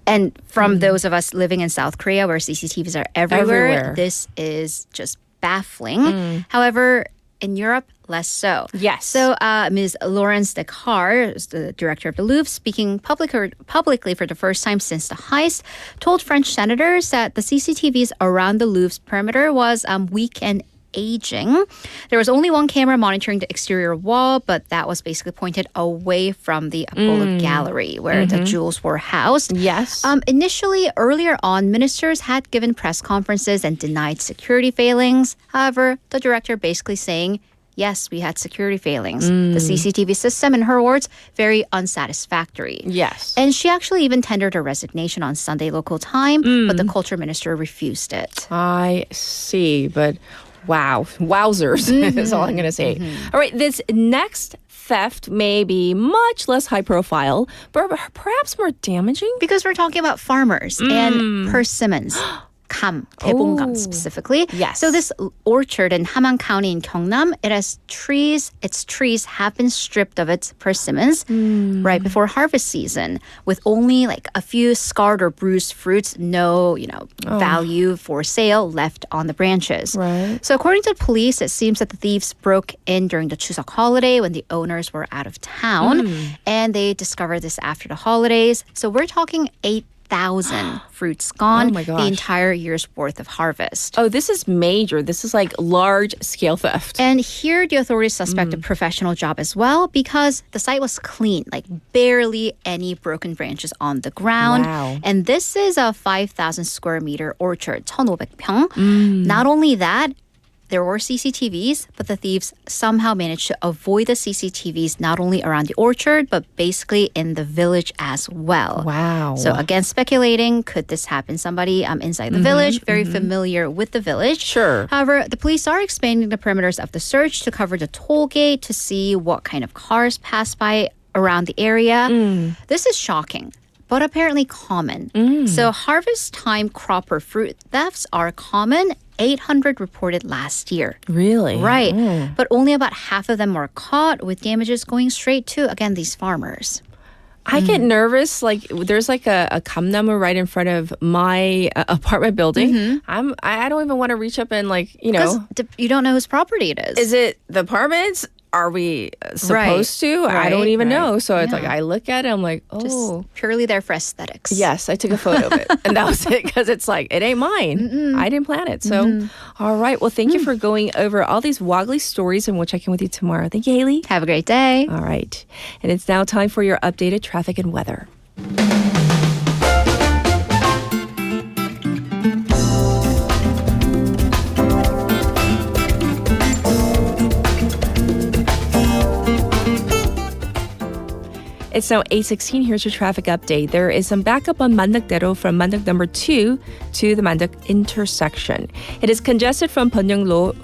S8: And from those of us living in South Korea where CCTVs are everywhere. This is just baffling. However, in Europe, less so.
S4: Yes.
S8: So Ms. Laurence Descartes, the director of the Louvre, speaking publicly for the first time since the heist, told French senators that the CCTVs around the Louvre's perimeter was weak and aging. There was only one camera monitoring the exterior wall, but that was basically pointed away from the Apollo Gallery where the jewels were housed.
S4: Yes.
S8: Initially, earlier on, ministers had given press conferences and denied security failings. However, the director basically saying, yes, we had security failings. The CCTV system, in her words, very unsatisfactory.
S4: Yes.
S8: And she actually even tendered her resignation on Sunday local time, but the culture minister refused it.
S4: I see, but wowzers is all I'm going to say. All right, this next theft may be much less high profile, but perhaps more damaging.
S8: Because we're talking about farmers and persimmons. 대봉감 specifically.
S4: Yes.
S8: So this orchard in Hamgyong County in Gyeongnam, it has trees. Its trees have been stripped of its persimmons right before harvest season, with only like a few scarred or bruised fruits, no, value for sale left on the branches.
S4: Right.
S8: So according to the police, it seems that the thieves broke in during the Chuseok holiday when the owners were out of town, and they discovered this after the holidays. So we're talking 8,000 fruits gone,
S4: Oh my gosh.
S8: the entire year's worth of harvest.
S4: Oh, this is major. This is like large-scale theft.
S8: And here, the authorities suspect a professional job as well because the site was clean, like barely any broken branches on the ground.
S4: Wow.
S8: And this is a 5,000 square meter orchard, 1,500평. Not only that, there were CCTVs, but the thieves somehow managed to avoid the CCTVs not only around the orchard, but basically in the village as well.
S4: Wow.
S8: So again, speculating, could this happen? Somebody inside the village, very familiar with the village.
S4: Sure.
S8: However, the police are expanding the perimeters of the search to cover the toll gate to see what kind of cars pass by around the area. This is shocking, but apparently common. So harvest time crop or fruit thefts are common. 800 reported last year.
S4: Really?
S8: Right. But only about half of them were caught, with damages going straight to, again, these farmers.
S4: I get nervous. Like there's like a kamnamu right in front of my apartment building. I don't even want to reach up and
S8: Because you don't know whose property it is.
S4: Is it the apartments? Are we supposed to? I don't even know. So it's like I look at it, I'm like, oh.
S8: Just purely there for aesthetics.
S4: Yes, I took a photo of it. And that was it, because it's like, it ain't mine. I didn't plan it. So, all right. Well, thank you for going over all these woggly stories, and we'll check in with you tomorrow. Thank you, Haley.
S8: Have a great day.
S4: All right. And it's now time for your updated traffic and weather. It's now 8:16. Here's your traffic update. There is some backup on Mandakdero from Mandak number 2 to the Mandak intersection. It is congested from Byeonglo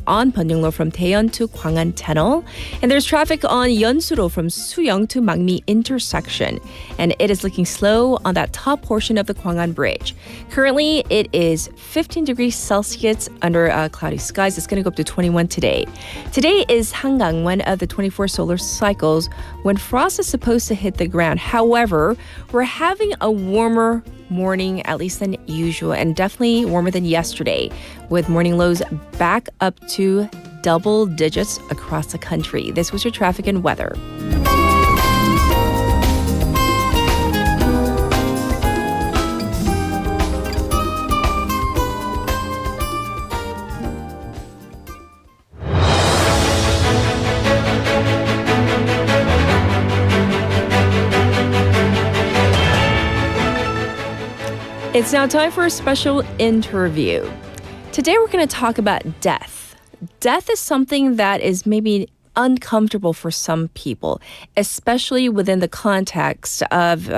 S4: on Byeonglo from Daeyeon to Gwangan Tunnel. And there's traffic on Yeonsuro from Suyeong to Mangmi intersection. And it is looking slow on that top portion of the Gwangan Bridge. Currently, it is 15 degrees Celsius under cloudy skies. It's going to go up to 21 today. Today is Hangang, one of the 24 solar cycles when frost is supposed to hit the ground. However, we're having a warmer morning, at least than usual, and definitely warmer than yesterday, with morning lows back up to double digits across the country. This was your traffic and weather. It's now time for a special interview. Today we're going to talk about death. Death is something that is maybe uncomfortable for some people, especially within the context of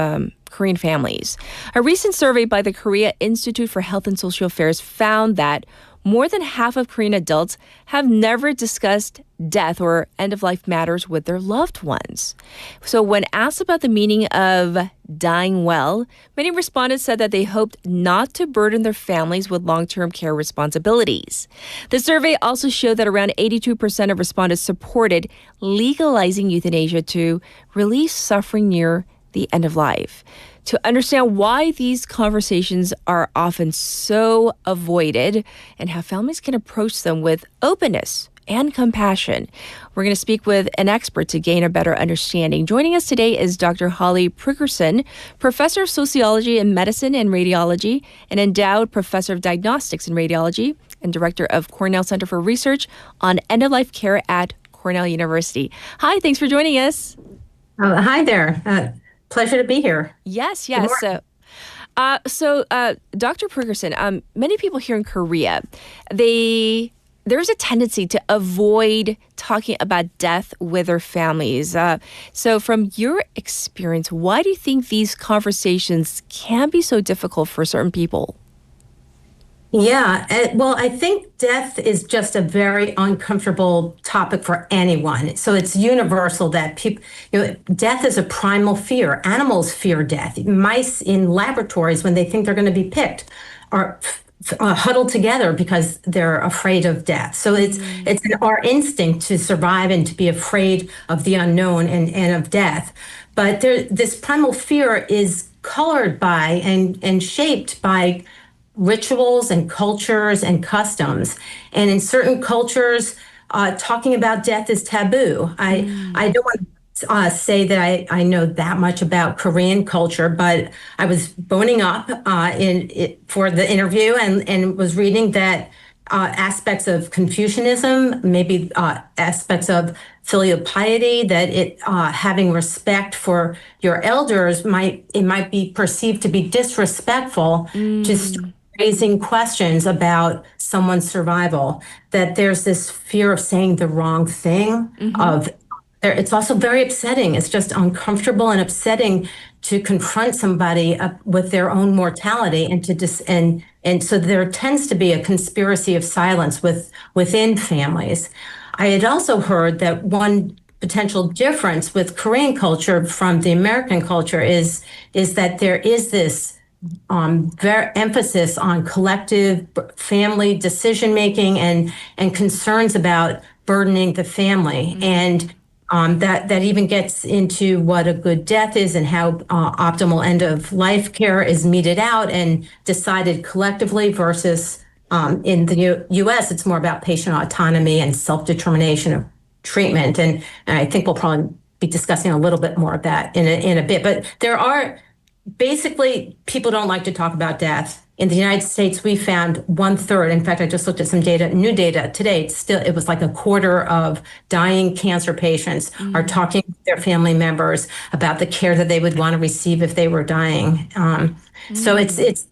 S4: Korean families. A recent survey by the Korea Institute for Health and Social Affairs found that more than half of Korean adults have never discussed death or end-of-life matters with their loved ones. So when asked about the meaning of dying well, many respondents said that they hoped not to burden their families with long-term care responsibilities. The survey also showed that around 82% of respondents supported legalizing euthanasia to relieve suffering near the end of life. To understand why these conversations are often so avoided and how families can approach them with openness and compassion, we're going to speak with an expert to gain a better understanding. Joining us today is Dr. Holly Prickerson, professor of sociology and medicine and radiology, and endowed professor of diagnostics and radiology, and director of Cornell Center for Research on End-of-Life Care at Cornell University. Hi, thanks for joining us.
S17: Hi there. Pleasure to be here.
S4: Yes. So, Dr. Prickerson, many people here in Korea, there's a tendency to avoid talking about death with their families. So from your experience, why do you think these conversations can be so difficult for certain people?
S17: Yeah, well, I think death is just a very uncomfortable topic for anyone. So it's universal that people, death is a primal fear. Animals fear death. Mice in laboratories, when they think they're going to be picked, are huddled together because they're afraid of death. So it's our instinct to survive and to be afraid of the unknown and of death. But this primal fear is colored by and shaped by rituals and cultures and customs. And in certain cultures, talking about death is taboo. I don't want to say that I know that much about Korean culture, but I was boning up for the interview and was reading that aspects of Confucianism, maybe aspects of filial piety, that having respect for your elders might be perceived to be disrespectful to raising questions about someone's survival, that there's this fear of saying the wrong thing. It's also very upsetting. It's just uncomfortable and upsetting to confront somebody with their own mortality and so there tends to be a conspiracy of silence within families. I had also heard that one potential difference with Korean culture from the American culture is that there is this very emphasis on collective family decision making and concerns about burdening the family, and that even gets into what a good death is and how optimal end of life care is meted out and decided collectively versus in the U.S. it's more about patient autonomy and self-determination of treatment, and I think we'll probably be discussing a little bit more of that in a bit. But there are basically, people don't like to talk about death. In the United States, we found 1/3. In fact, I just looked at some new data today. It was like a quarter of dying cancer patients are talking to their family members about the care that they would want to receive if they were dying. So it's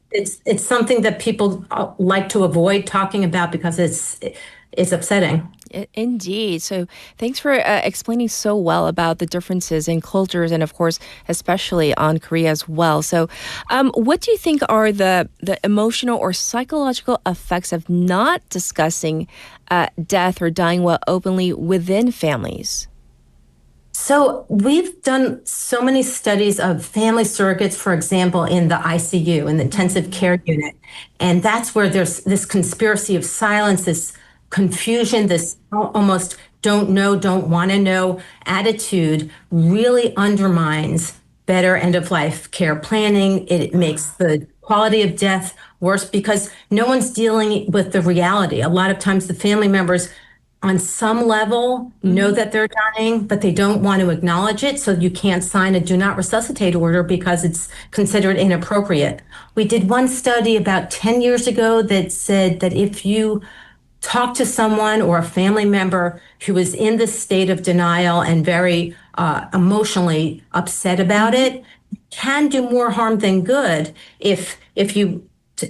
S17: something that people like to avoid talking about because it's upsetting.
S4: Indeed. So thanks for explaining so well about the differences in cultures and, of course, especially on Korea as well. So what do you think are the emotional or psychological effects of not discussing death or dying well openly within families?
S17: So we've done so many studies of family surrogates, for example, in the ICU, in the intensive care unit. And that's where there's this conspiracy of silence, this confusion, this almost don't know, don't want to know attitude really undermines better end-of-life care planning. It makes the quality of death worse because no one's dealing with the reality. A lot of times the family members on some level know that they're dying, but they don't want to acknowledge it. So you can't sign a do not resuscitate order because it's considered inappropriate. We did one study about 10 years ago that said that if you talk to someone or a family member who is in this state of denial and very emotionally upset about it, you can do more harm than good if you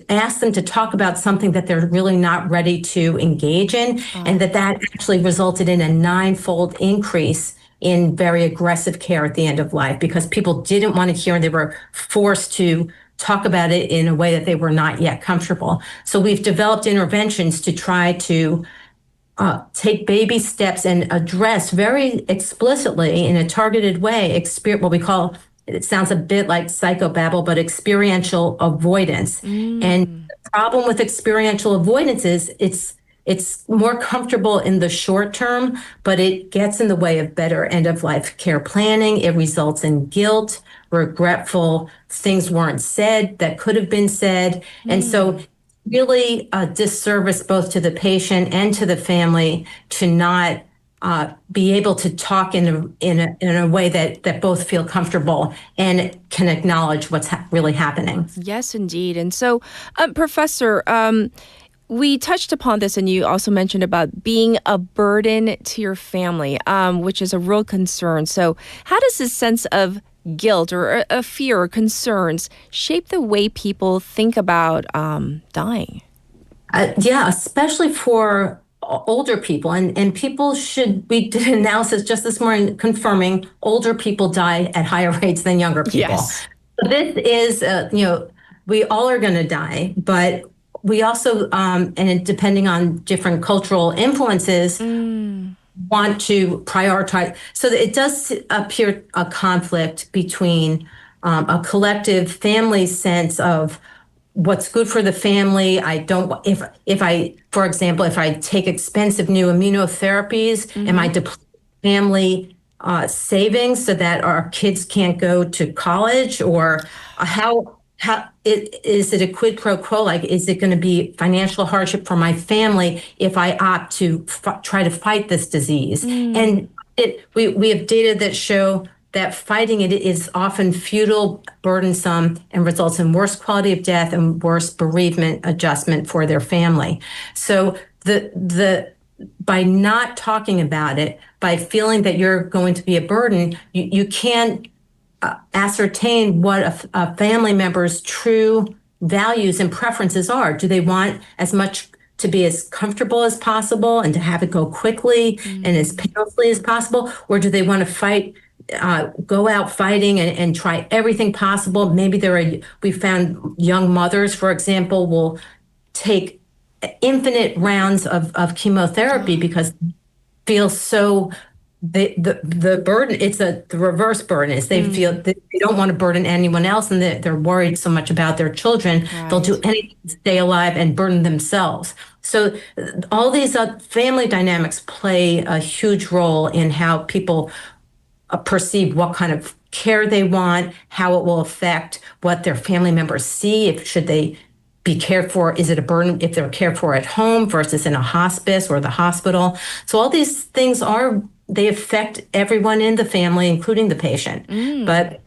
S17: ask them to talk about something that they're really not ready to engage in, and that actually resulted in a 9-fold increase in very aggressive care at the end of life because people didn't want to hear and they were forced to talk about it in a way that they were not yet comfortable. So we've developed interventions to try to take baby steps and address very explicitly in a targeted way what we call, it sounds a bit like psychobabble, but experiential avoidance. And the problem with experiential avoidance is it's more comfortable in the short term, but it gets in the way of better end-of-life care planning. It results in guilt, regretful things weren't said that could have been said. And so really a disservice both to the patient and to the family to not be able to talk in a way that both feel comfortable and can acknowledge what's really happening.
S4: Yes, indeed. And so, Professor, we touched upon this, and you also mentioned about being a burden to your family, which is a real concern. So how does this sense of guilt or a fear or concerns shape the way people think about dying?
S17: Yeah, especially for older people, and people we did an analysis just this morning confirming older people die at higher rates than younger people.
S4: Yes.
S17: So this is, we all are going to die, but we also, and depending on different cultural influences, want to prioritize. So that it does appear a conflict between a collective family sense of what's good for the family. For example, if I take expensive new immunotherapies, am I depleting family savings so that our kids can't go to college? Or is it a quid pro quo? Like, is it going to be financial hardship for my family if I opt to try to fight this disease? And we have data that show that fighting it is often futile, burdensome, and results in worse quality of death and worse bereavement adjustment for their family. So by not talking about it, by feeling that you're going to be a burden, you can't ascertain what a family member's true values and preferences are. Do they want as much to be as comfortable as possible and to have it go quickly and as painlessly as possible? Or do they want to go out fighting and try everything possible? Maybe we found young mothers, for example, will take infinite rounds of chemotherapy because they feel so the burden, it's the reverse burden is they feel that they don't want to burden anyone else and they're worried so much about their children. Right. They'll do anything to stay alive and burden themselves. So all these family dynamics play a huge role in how people perceive what kind of care they want, how it will affect what their family members see, should they be cared for, is it a burden if they're cared for at home versus in a hospice or the hospital. So all these things they affect everyone in the family, including the patient. But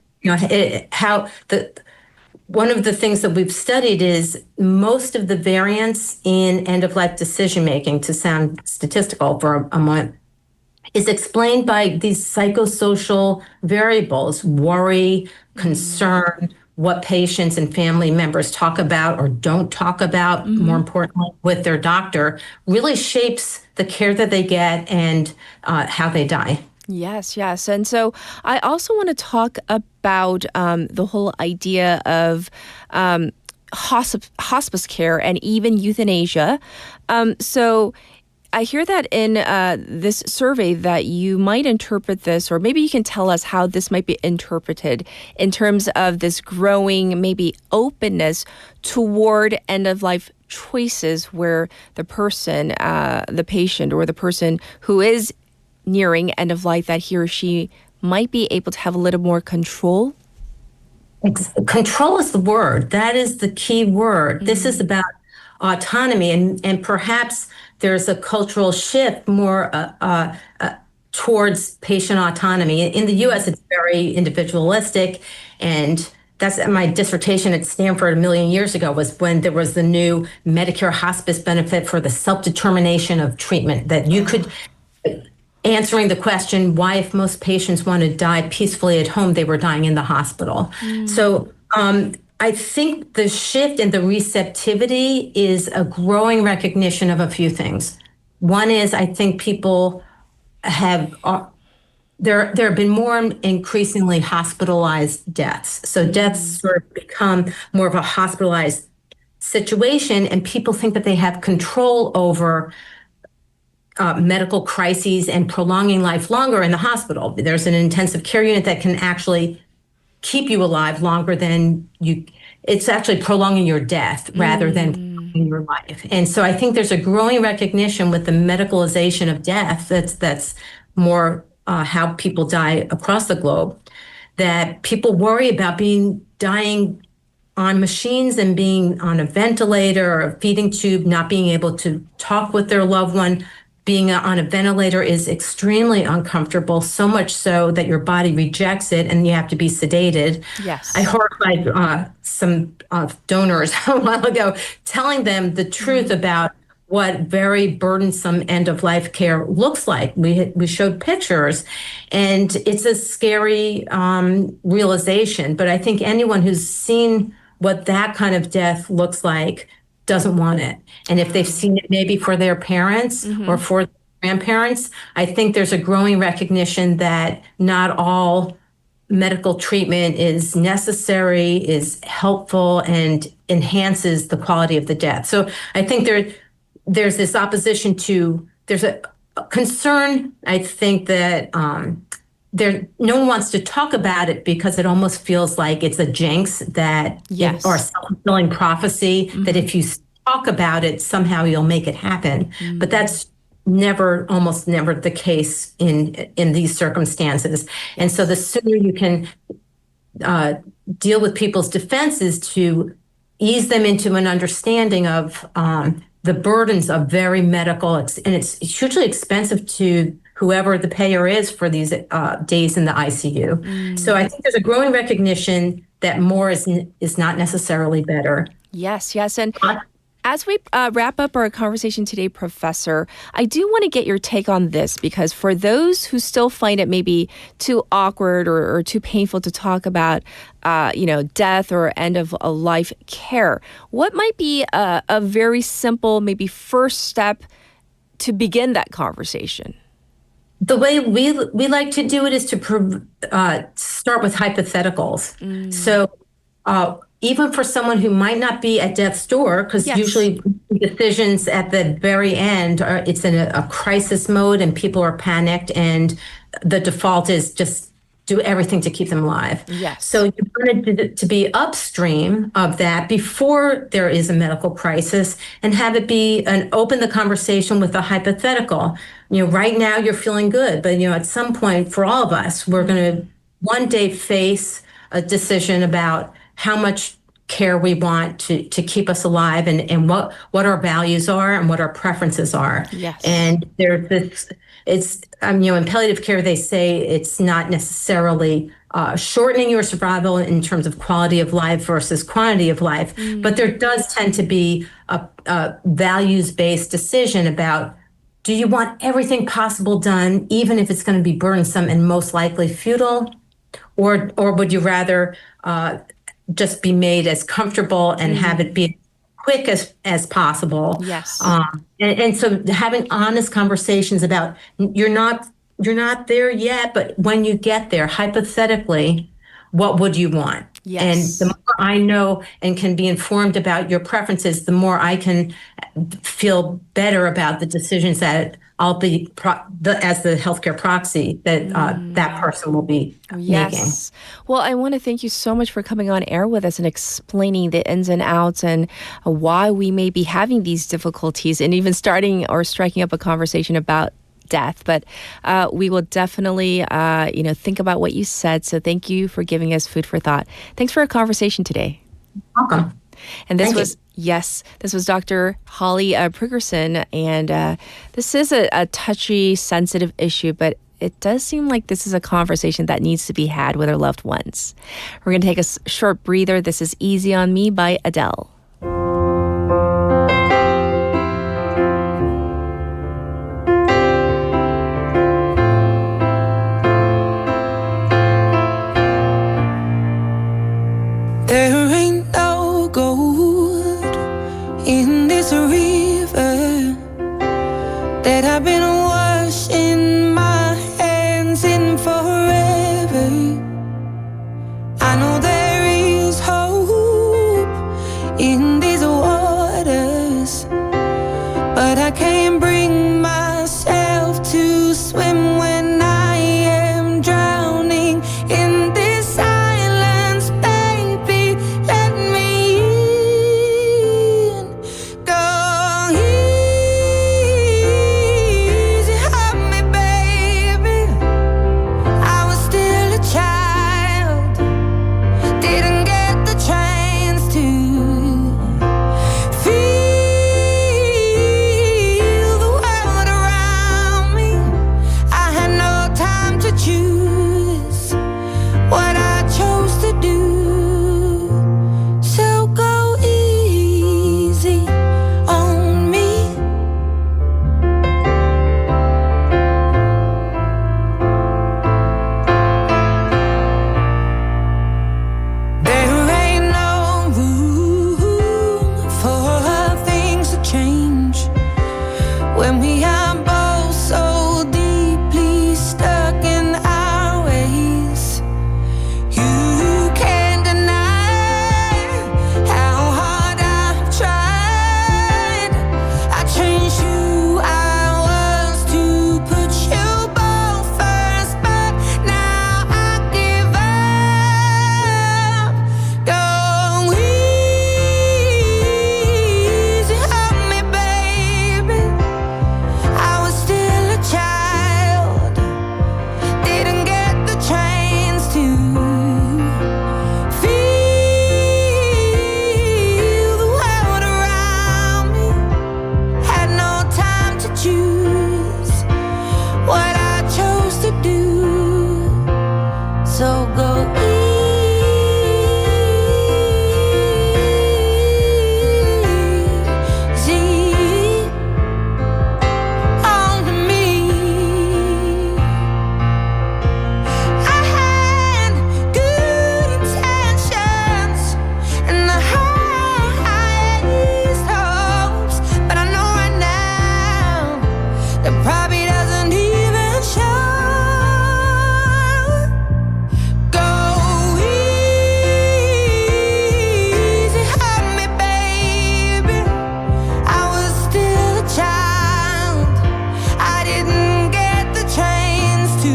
S17: one of the things that we've studied is most of the variance in end-of-life decision-making, to sound statistical for a moment, is explained by these psychosocial variables: worry, concern, what patients and family members talk about or don't talk about, more importantly, with their doctor, really shapes the care that they get and how they die.
S4: Yes, yes. And so I also want to talk about the whole idea of hospice care and even euthanasia. So I hear that in this survey that you might interpret this, or maybe you can tell us how this might be interpreted in terms of this growing maybe openness toward end-of-life choices where the person, the patient, or the person who is nearing end of life, that he or she might be able to have a little more control?
S17: Control is the word. That is the key word. This is about autonomy, and perhaps there's a cultural shift more towards patient autonomy. In the U.S., it's very individualistic, and that's my dissertation at Stanford a million years ago was when there was the new Medicare hospice benefit for the self-determination of treatment, that you could, answering the question, why if most patients want to die peacefully at home, they were dying in the hospital. So I think the shift in the receptivity is a growing recognition of a few things. One is I think people have, there have been more increasingly hospitalized deaths. So deaths sort of become more of a hospitalized situation, and people think that they have control over medical crises and prolonging life longer in the hospital. There's an intensive care unit that can actually keep you alive longer than you. It's actually prolonging your death rather than prolonging your life. And so I think there's a growing recognition with the medicalization of death that's more how people die across the globe, that people worry about dying on machines and being on a ventilator or a feeding tube, not being able to talk with their loved one. Being on a ventilator is extremely uncomfortable, so much so that your body rejects it and you have to be sedated.
S4: Yes.
S17: I horrified some donors a while ago, telling them the truth about what very burdensome end-of-life care looks like. We showed pictures, and it's a scary realization. But I think anyone who's seen what that kind of death looks like doesn't want it. And if they've seen it maybe for their parents or for their grandparents, I think there's a growing recognition that not all medical treatment is necessary, is helpful, and enhances the quality of the death. So I think there's this opposition to, there's a concern, I think, that no one wants to talk about it because it almost feels like it's a jinx that, or a self-fulfilling prophecy, that if you talk about it, somehow you'll make it happen. But that's almost never the case in these circumstances. And so the sooner you can deal with people's defenses to ease them into an understanding of the burdens of very medical, and it's hugely expensive to whoever the payer is for these days in the ICU. So I think there's a growing recognition that more is not necessarily better.
S4: Yes, yes. And as we wrap up our conversation today, Professor, I do want to get your take on this, because for those who still find it maybe too awkward or too painful to talk about, death or end of a life care, what might be a very simple, maybe first step to begin that conversation?
S17: The way we like to do it is to start with hypotheticals. So even for someone who might not be at death's door, because usually decisions at the very end, it's in a crisis mode and people are panicked, and the default is just do everything to keep them alive.
S4: Yes.
S17: So you wanted to be upstream of that before there is a medical crisis, and have it be open the conversation with a hypothetical. Right now you're feeling good, but at some point for all of us, we're going to one day face a decision about how much care we want to keep us alive, and what our values are and what our preferences are.
S4: Yes.
S17: And there's this, in palliative care, they say it's not necessarily shortening your survival in terms of quality of life versus quantity of life, but there does tend to be a values-based decision about, do you want everything possible done, even if it's going to be burdensome and most likely futile, or would you rather just be made as comfortable and have it be quick as possible.
S4: Yes.
S17: And so having honest conversations about you're not there yet, but when you get there, hypothetically, what would you want?
S4: Yes.
S17: And the more I know and can be informed about your preferences, the more I can feel better about the decisions that I'll be as the healthcare proxy that that person will be making.
S4: Well, I want to thank you so much for coming on air with us and explaining the ins and outs and why we may be having these difficulties and even starting or striking up a conversation about death. But we will definitely, think about what you said. So thank you for giving us food for thought. Thanks for our conversation today.
S17: Welcome.
S4: And this was Dr. Holly Prigerson, and this is a touchy, sensitive issue, but it does seem like this is a conversation that needs to be had with our loved ones. We're going to take a short breather. This is Easy on Me by Adele.
S9: There ain't no gold in this river that I've been washing my hands in forever. I know there is hope in these waters, but I can't bring myself to swim when I am drowning in this silence. Baby, let me in. Go easy on me, baby. I was still a child, didn't get the chance to feel the world around me. I had no time to choose what I chose to do. So go easy on me. There ain't no room for things to change when we are both so deeply stuck in our ways. You can't deny how hard I've tried. I changed who I was to put you both first, but now I give up. Go easy on me, baby. I was still a child, didn't get the chance to feel the world around me. Had no time to choose what I chose to do. So go easy on me. I had good intentions and the highest hopes, but I know right now that probably doesn't even show. Go easy on me, baby. I was still a child, I didn't get the chance to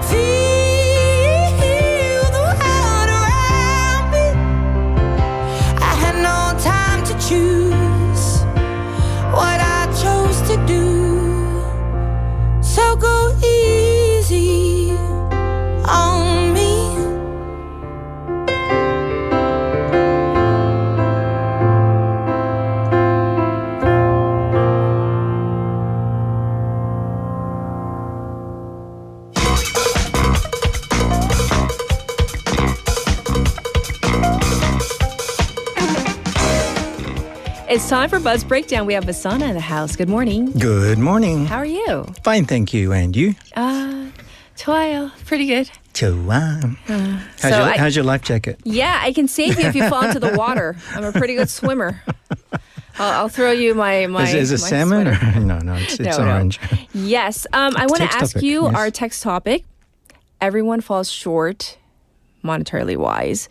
S9: feel the world around me. I had no time to choose what I chose to do. So go easy on me.
S4: It's time for Buzz Breakdown. We have Vasana in the house. Good morning.
S18: Good morning.
S4: How are you?
S18: Fine, thank you. And you?
S4: 좋아요. Pretty good.
S18: 좋아. How's your life jacket?
S4: Yeah, I can save you if you fall into the water. I'm a pretty good swimmer. I'll throw you my
S18: Is it
S4: my
S18: salmon?
S4: sweater.
S18: Or, no, it's
S4: No.
S18: orange.
S4: Yes. I want to
S18: Text
S4: ask
S18: topic,
S4: you
S18: yes.
S4: our text topic. Everyone falls short, monetarily wise,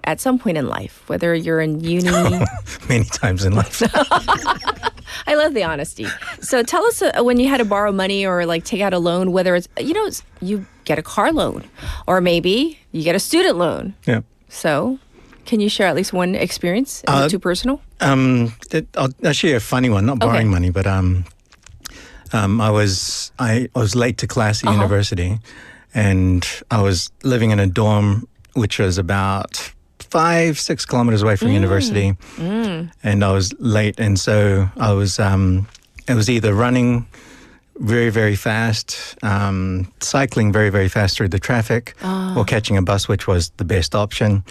S4: at some point in life, whether you're in uni.
S18: Many times in life.
S4: I love the honesty. So tell us when you had to borrow money or like take out a loan, whether it's, you get a car loan or maybe you get a student loan.
S18: Yeah.
S4: So can you share at least one experience? Is it too personal?
S18: I'll share a funny one, not borrowing money, but I was late to class at university, and I was living in a dorm which was about 5-6 kilometers away from university, and I was late, and so I was it was either running very, very fast, cycling very, very fast through the traffic, or catching a bus, which was the best option.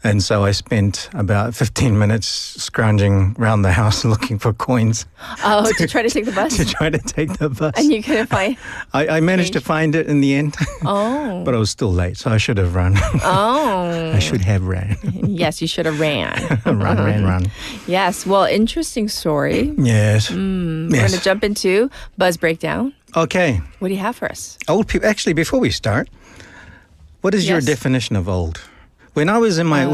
S18: And so I spent about 15 minutes scrounging around the house looking for coins.
S4: Oh, to try to take the bus?
S18: To try to take the bus.
S4: And you couldn't find?
S18: I managed to find it in the end.
S4: Oh.
S18: But I was still late, so I should have run.
S4: Oh.
S18: I should have ran.
S4: Yes, you should have ran.
S18: Run.
S4: Yes, well, interesting story.
S18: Yes.
S4: We're going to jump into Buzz Breakdown.
S18: Okay.
S4: What do you have for us?
S18: Old people. Actually, before we start, what is your definition of old? When I was in my,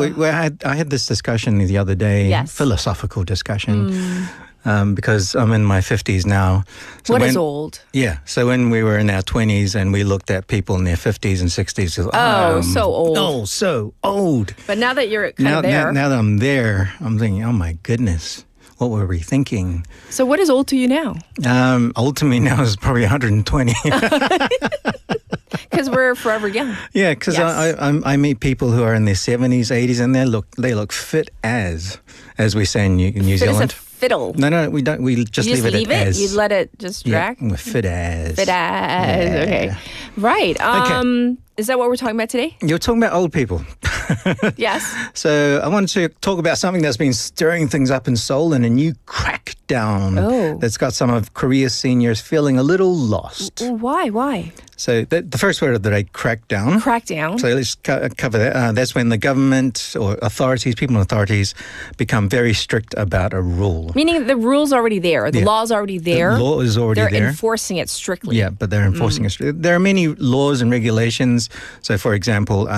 S18: I had this discussion the other day, philosophical discussion, because I'm in my 50s now. So
S4: what is old?
S18: Yeah, so when we were in our 20s and we looked at people in their 50s and 60s,
S4: so old.
S18: Oh, so old.
S4: But now that you're kind of there.
S18: Now that I'm there, I'm thinking, oh my goodness, what were we thinking?
S4: So what is old to you now?
S18: Old to me now is probably 120.
S4: Because we're forever young.
S18: Yeah, because I meet people who are in their 70s, 80s, and they look fit as we say in New
S4: fit
S18: Zealand.
S4: As a fiddle.
S18: No, we don't. We just leave it as.
S4: You let it just drag.
S18: Yeah, fit as.
S4: Fit as.
S18: Yeah.
S4: Okay. Right. Is that what we're talking about today?
S18: You're talking about old people.
S4: Yes.
S18: So I wanted to talk about something that's been stirring things up in Seoul and a new crackdown that's got some of Korea's seniors feeling a little lost.
S4: Why?
S18: So the first word of the day, crackdown.
S4: Crackdown.
S18: So let's cover that. That's when the government or authorities, people in authorities, become very strict about a rule.
S4: Meaning the rule's already there. The law's already there.
S18: The law is already there.
S4: They're enforcing it strictly.
S18: Yeah, but they're enforcing it. There are many laws and regulations. So, for example,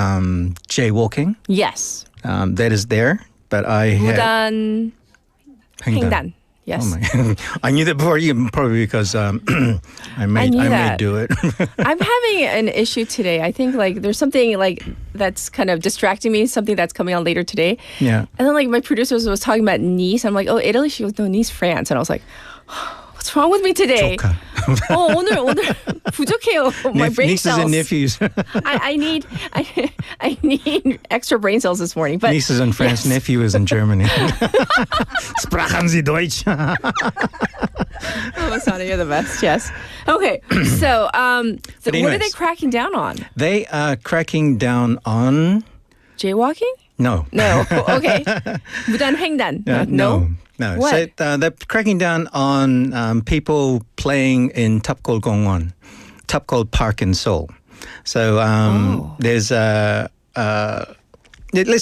S18: jaywalking.
S4: Yes.
S18: That is there. But I
S4: 무단 횡단. Yes.
S18: Oh my! I knew that before you, probably because I may do it.
S4: I'm having an issue today. I think like there's something like that's kind of distracting me. Something that's coming on later today.
S18: Yeah.
S4: And then like my producer was talking about Nice. I'm like, oh, Italy. She goes, no, Nice, France. And I was like, what's wrong with me today? 오늘 부족해요. My brain
S18: Nieces
S4: cells.
S18: and nephews.
S4: I need extra brain cells this morning. But
S18: nieces in France, nephew is in Germany. Sprachen Sie Deutsch?
S4: Oh, Masana, you're the best. Yes. Okay. So, what are they cracking down on?
S18: They are cracking down on
S4: jaywalking.
S18: No.
S4: Okay. 무단 횡단. No.
S18: What? So they're cracking down on people playing in Tapkolgongwon, Tapkol Park in Seoul. So there's let's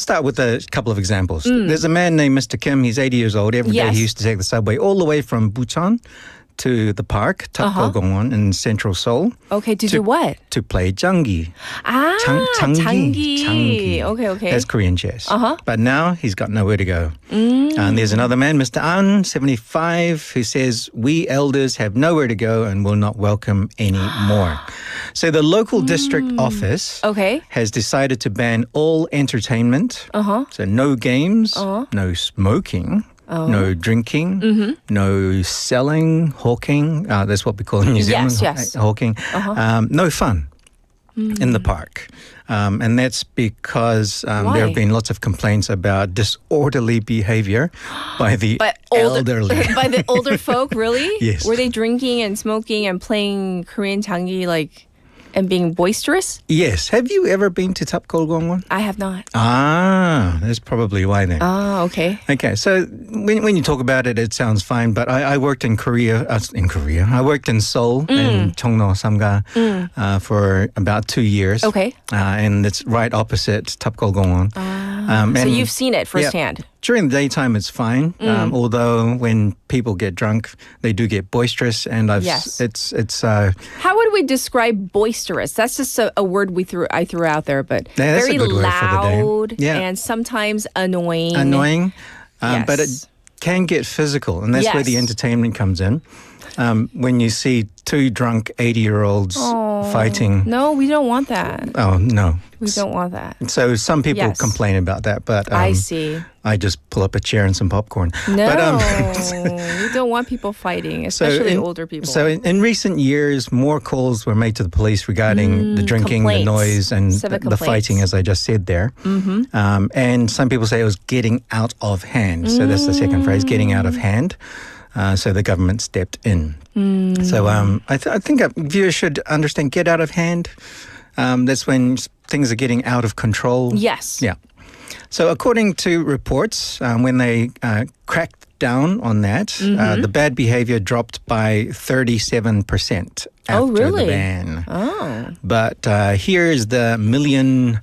S18: start with a couple of examples. There's a man named Mr. Kim. He's 80 years old. Every day he used to take the subway all the way from Busan to the park, Tapkolgongwon in central Seoul.
S4: Okay, to do what?
S18: To play janggi.
S4: 장기. Okay.
S18: That's Korean chess. But now he's got nowhere to go. And there's another man, Mr. An, 75, who says, we elders have nowhere to go and will not welcome any more. So the local district office has decided to ban all entertainment. So no games, no smoking. No drinking, no selling, hawking. That's what we call in New Zealand, hawking. No fun in the park. And that's because there have been lots of complaints about disorderly behavior by the elderly.
S4: By the older folk, really?
S18: Yes.
S4: Were they drinking and smoking and playing Korean 장기 like and being boisterous?
S18: Yes. Have you ever been to Tapkolgongwon?
S4: I have not.
S18: Ah, that's probably why then.
S4: Ah, okay.
S18: Okay, so when you talk about it, it sounds fine. But I worked in Korea. I worked in Seoul in Cheongno, Samga for about 2 years.
S4: Okay.
S18: And it's right opposite Tapkolgongwon.
S4: So you've seen it firsthand.
S18: Yeah, during the daytime, it's fine. Although when people get drunk, they do get boisterous, and it's.
S4: How would we describe boisterous? That's just a word I threw out there, but
S18: that's
S4: very
S18: a good word for the day.
S4: loud
S18: Yeah.
S4: and sometimes annoying.
S18: But it can get physical, and that's where the entertainment comes in. When you see two drunk 80-year-olds fighting.
S4: No, we don't want that.
S18: Oh, no.
S4: We don't want that.
S18: So some people complain about that, but
S4: I see.
S18: I just pull up a chair and some popcorn.
S4: No,
S18: but,
S4: we don't want people fighting, especially older people.
S18: So in recent years, more calls were made to the police regarding the drinking, the noise, and the fighting, as I just said there. And some people say it was getting out of hand. So that's the second phrase, getting out of hand. So the government stepped in. So I think viewers should understand, get out of hand. That's when things are getting out of control.
S4: Yes.
S18: Yeah. So according to reports, when they cracked down on that, the bad behavior dropped by 37% after the ban.
S4: Oh.
S18: But here's the million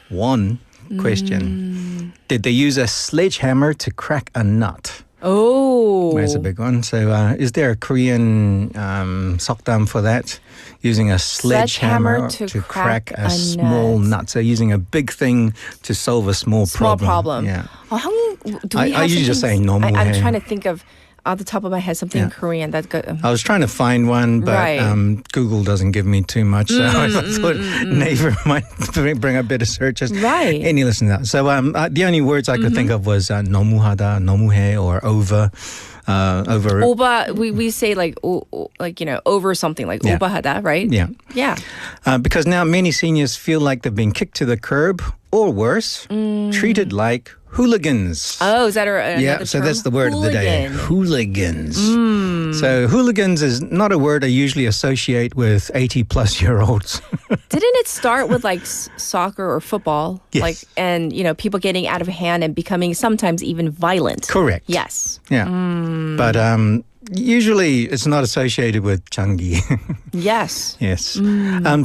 S18: won question. Did they use a sledgehammer to crack a nut?
S4: Oh.
S18: That's a big one. So is there a Korean sokdam for that? Using a sledgehammer to crack a small nut. So using a big thing to solve a small problem. Yeah. I usually just say 너무해.
S4: I'm trying to think of, off the top of my head, something in Korean that
S18: I was trying to find one, but Google doesn't give me too much. So I thought Naver might bring up better searches.
S4: Right.
S18: Any listen to that. So the only words I could think of was 너무하다, 너무해, or over.
S4: Oba, we say over something, like 오바하다, right?
S18: Yeah.
S4: Yeah.
S18: Because now many seniors feel like they've been kicked to the curb, or worse, treated like hooligans.
S4: Oh, is that another
S18: so
S4: term?
S18: that's the word of the day. Hooligans. So hooligans is not a word I usually associate with 80-plus-year-olds.
S4: Didn't it start with like soccer or football?
S18: Yes.
S4: And people getting out of hand and becoming sometimes even violent.
S18: Correct.
S4: Yes.
S18: Yeah. But usually it's not associated with changi.
S4: Yes.
S18: Yes.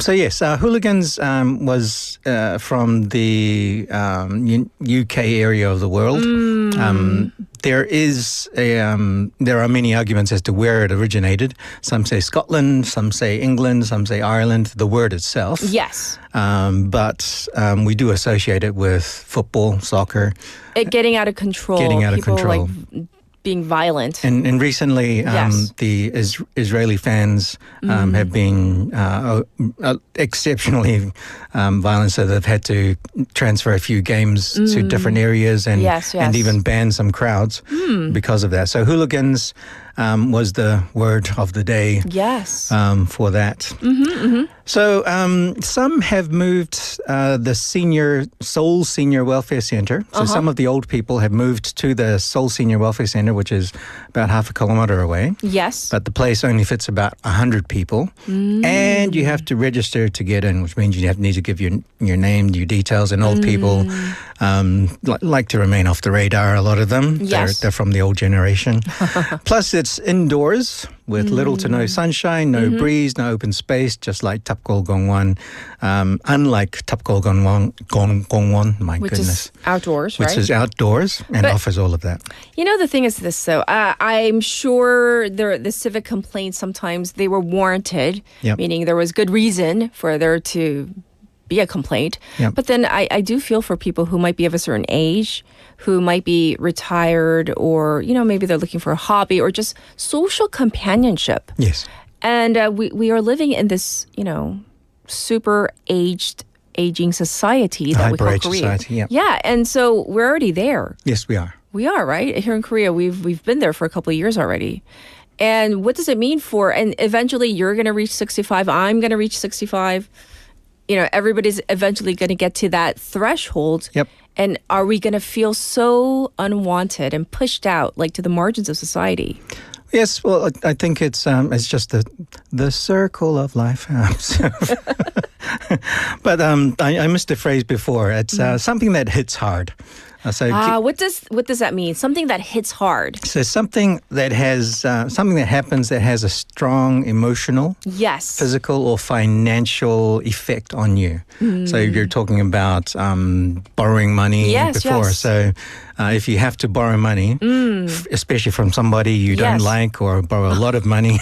S18: So yes, hooligans was from the UK area of the world. There are many arguments as to where it originated. Some say Scotland, some say England, some say Ireland, the word itself.
S4: Yes.
S18: But we do associate it with football, soccer.
S4: It getting out of control.
S18: Getting out of
S4: People,
S18: control.
S4: Like, being violent.
S18: And recently, the Israeli fans have been exceptionally violent, so they've had to transfer a few games to different areas and even ban some crowds because of that. So hooligans was the word of the day.
S4: Yes.
S18: For that. So some have moved the Seoul Senior Welfare Center. So some of the old people have moved to the Seoul Senior Welfare Center, which is about half a kilometer away.
S4: Yes.
S18: But the place only fits about 100 people. And you have to register to get in, which means you need to give your name, your details, and old people like to remain off the radar, a lot of them.
S4: Yes.
S18: They're from the old generation. Plus, it's indoors with little to no sunshine, no breeze, no open space, just like Tapkolgongwon. Unlike Tapkolgongwon, my
S4: which
S18: goodness.
S4: Is outdoors, right?
S18: Which is outdoors and offers all of that.
S4: The thing is this, though. I'm sure the civic complaints sometimes they were warranted, meaning there was good reason for there to be a complaint. But then I do feel for people who might be of a certain age, who might be retired, or maybe they're looking for a hobby or just social companionship.
S18: Yes.
S4: And we are living in this super aging society that we call Korea.
S18: Society,
S4: yeah, and so we're already there.
S18: Yes, we are.
S4: We are, right? Here in Korea, we've been there for a couple of years already. And what does it mean and eventually you're going to reach 65, I'm going to reach 65. Everybody's eventually going to get to that threshold.
S18: Yep.
S4: And are we going to feel so unwanted and pushed out, like to the margins of society?
S18: Yes, well, I think it's just the circle of life. But I missed the phrase before. It's something that hits hard.
S4: What does that mean? Something that hits hard.
S18: So something that happens that has a strong emotional,
S4: yes,
S18: physical or financial effect on you. So you're talking about borrowing money before.
S4: Yes.
S18: So if you have to borrow money, especially from somebody you don't like or borrow a lot of money,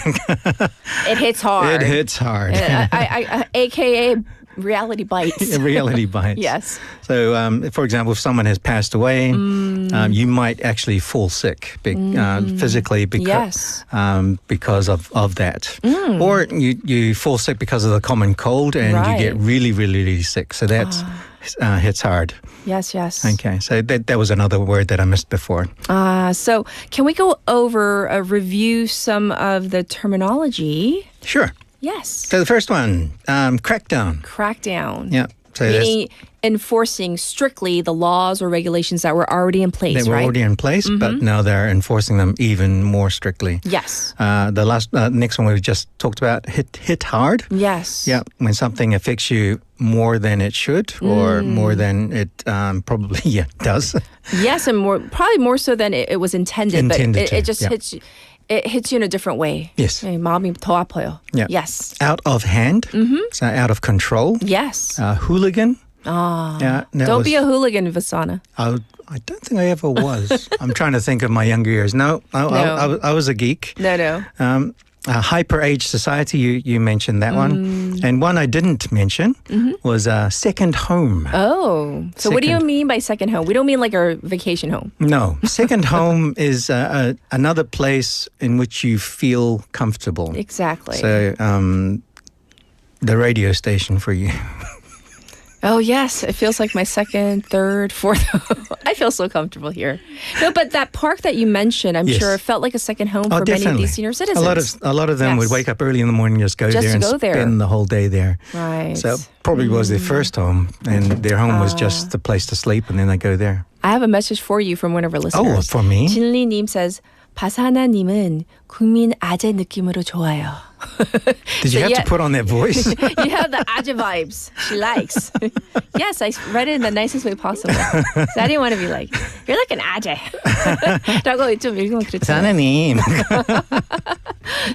S4: it hits hard.
S18: It hits hard.
S4: AKA reality bites.
S18: Reality bites.
S4: Yes.
S18: So, for example, if someone has passed away, you might actually fall sick physically because of that. Or you fall sick because of the common cold and you get really, really, really sick. So that hits hard.
S4: Yes, yes.
S18: Okay, so that was another word that I missed before.
S4: So can we go over, review some of the terminology?
S18: Sure.
S4: Yes.
S18: So the first one, crackdown.
S4: Crackdown.
S18: Yeah. So
S4: meaning enforcing strictly the laws or regulations that were already in place,
S18: They were already in place, but now they're enforcing them even more strictly.
S4: Yes.
S18: The next one we just talked about, hit hard.
S4: Yes.
S18: Yeah, when something affects you more than it should or more than it probably does.
S4: Yes, and probably more so than it was intended. But it just hits you. It hits you in a different way.
S18: Yes.
S4: 마음이 더 아파요.
S18: Yeah.
S4: Yes.
S18: Out of hand. So out of control.
S4: Yes.
S18: Hooligan.
S4: Yeah. Don't be a hooligan, Vasana.
S18: I don't think I ever was. I'm trying to think of my younger years. No. I was a geek.
S4: No.
S18: Hyper-age society, you mentioned that one. And one I didn't mention was second home.
S4: Oh. So what do you mean by second home? We don't mean like our vacation home.
S18: No. Second home is another place in which you feel comfortable.
S4: Exactly.
S18: So the radio station for you.
S4: Oh, yes. It feels like my second, third, fourth. I feel so comfortable here. No, but that park that you mentioned, I'm sure felt like a second home for many of these senior citizens.
S18: A lot of them would wake up early in the morning, just go there and spend the whole day there.
S4: Right.
S18: So probably was their first home, and their home was just the place to sleep, and then they go there.
S4: I have a message for you from one of our listeners.
S18: Oh, for me?
S4: 진리님 says, 바사나님은 국민 아재 느낌으로 좋아요.
S18: Did you have to put on that voice?
S4: You have the 아재 vibes she likes. Yes, I read it in the nicest way possible. So I didn't want to be like, you're like an 아재. 라고 좀 읽으면 그렇죠.
S18: 사나님.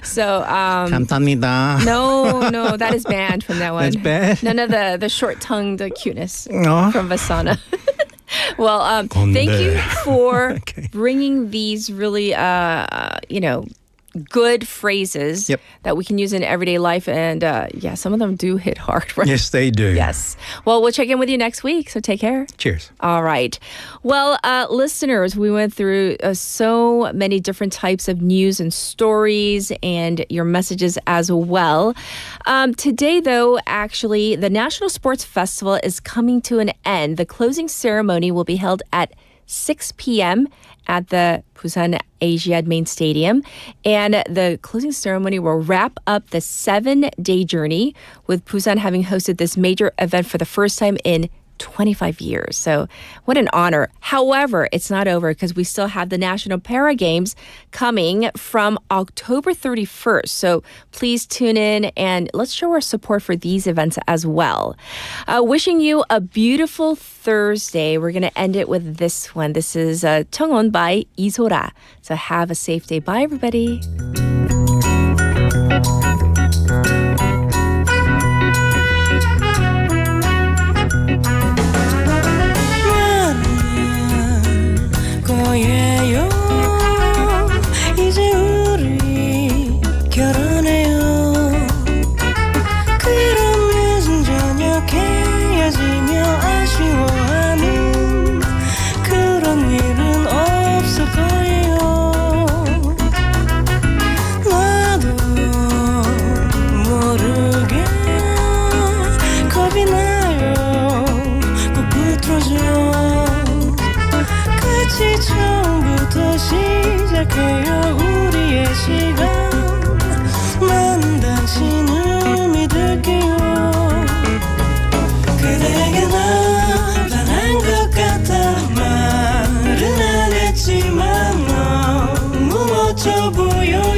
S4: So,
S18: 감사합니다.
S4: No, that is banned from that one.
S18: That's bad?
S4: None of the short-tongued cuteness from Vasana. Well, thank you for bringing these really, good phrases that we can use in everyday life. And some of them do hit hard. Right?
S18: Yes, they do.
S4: Yes. Well, we'll check in with you next week. So take care.
S18: Cheers.
S4: All right. Well, listeners, we went through so many different types of news and stories and your messages as well. Today, though, actually, the National Sports Festival is coming to an end. The closing ceremony will be held at 6 p.m. at the Busan Asiad Main Stadium. And the closing ceremony will wrap up the 7-day journey, with Busan having hosted this major event for the first time in 25 years. So what an honor. However, it's not over, because we still have the National Para Games coming from October 31st. So please tune in and let's show our support for these events as well. Wishing you a beautiful Thursday. We're going to end it with this one. This is 청혼 by 이소라. So have a safe day. Bye, everybody.
S9: 거예요. 이제 우리 결혼해요. 그런 늦은 저녁 헤어지며 아쉬워하는 그런 일은 없을 거예요. 나도 모르게 겁이 나요. 꼭 붙어줘. 끝이 처음부터 시작해요. 우리의 시간. 나는 당신을 믿을게요. 그대에게 난 반한 것 같아. 말은 안 했지만 너무 멋져 보여요.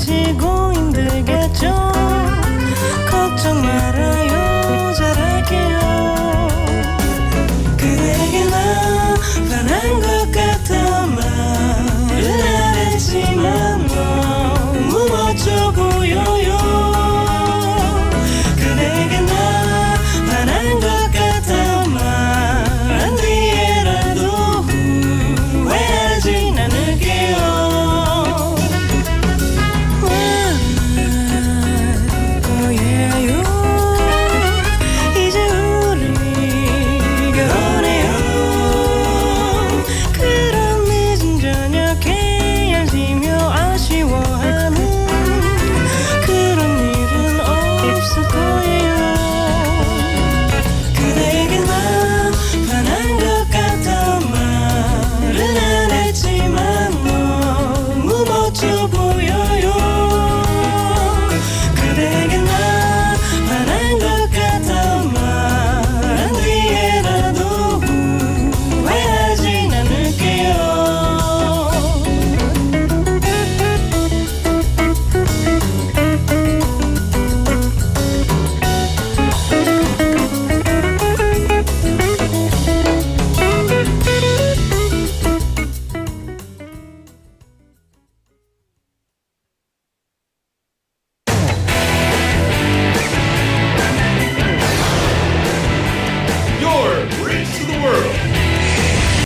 S9: 지고 힘들겠죠 걱정 말아요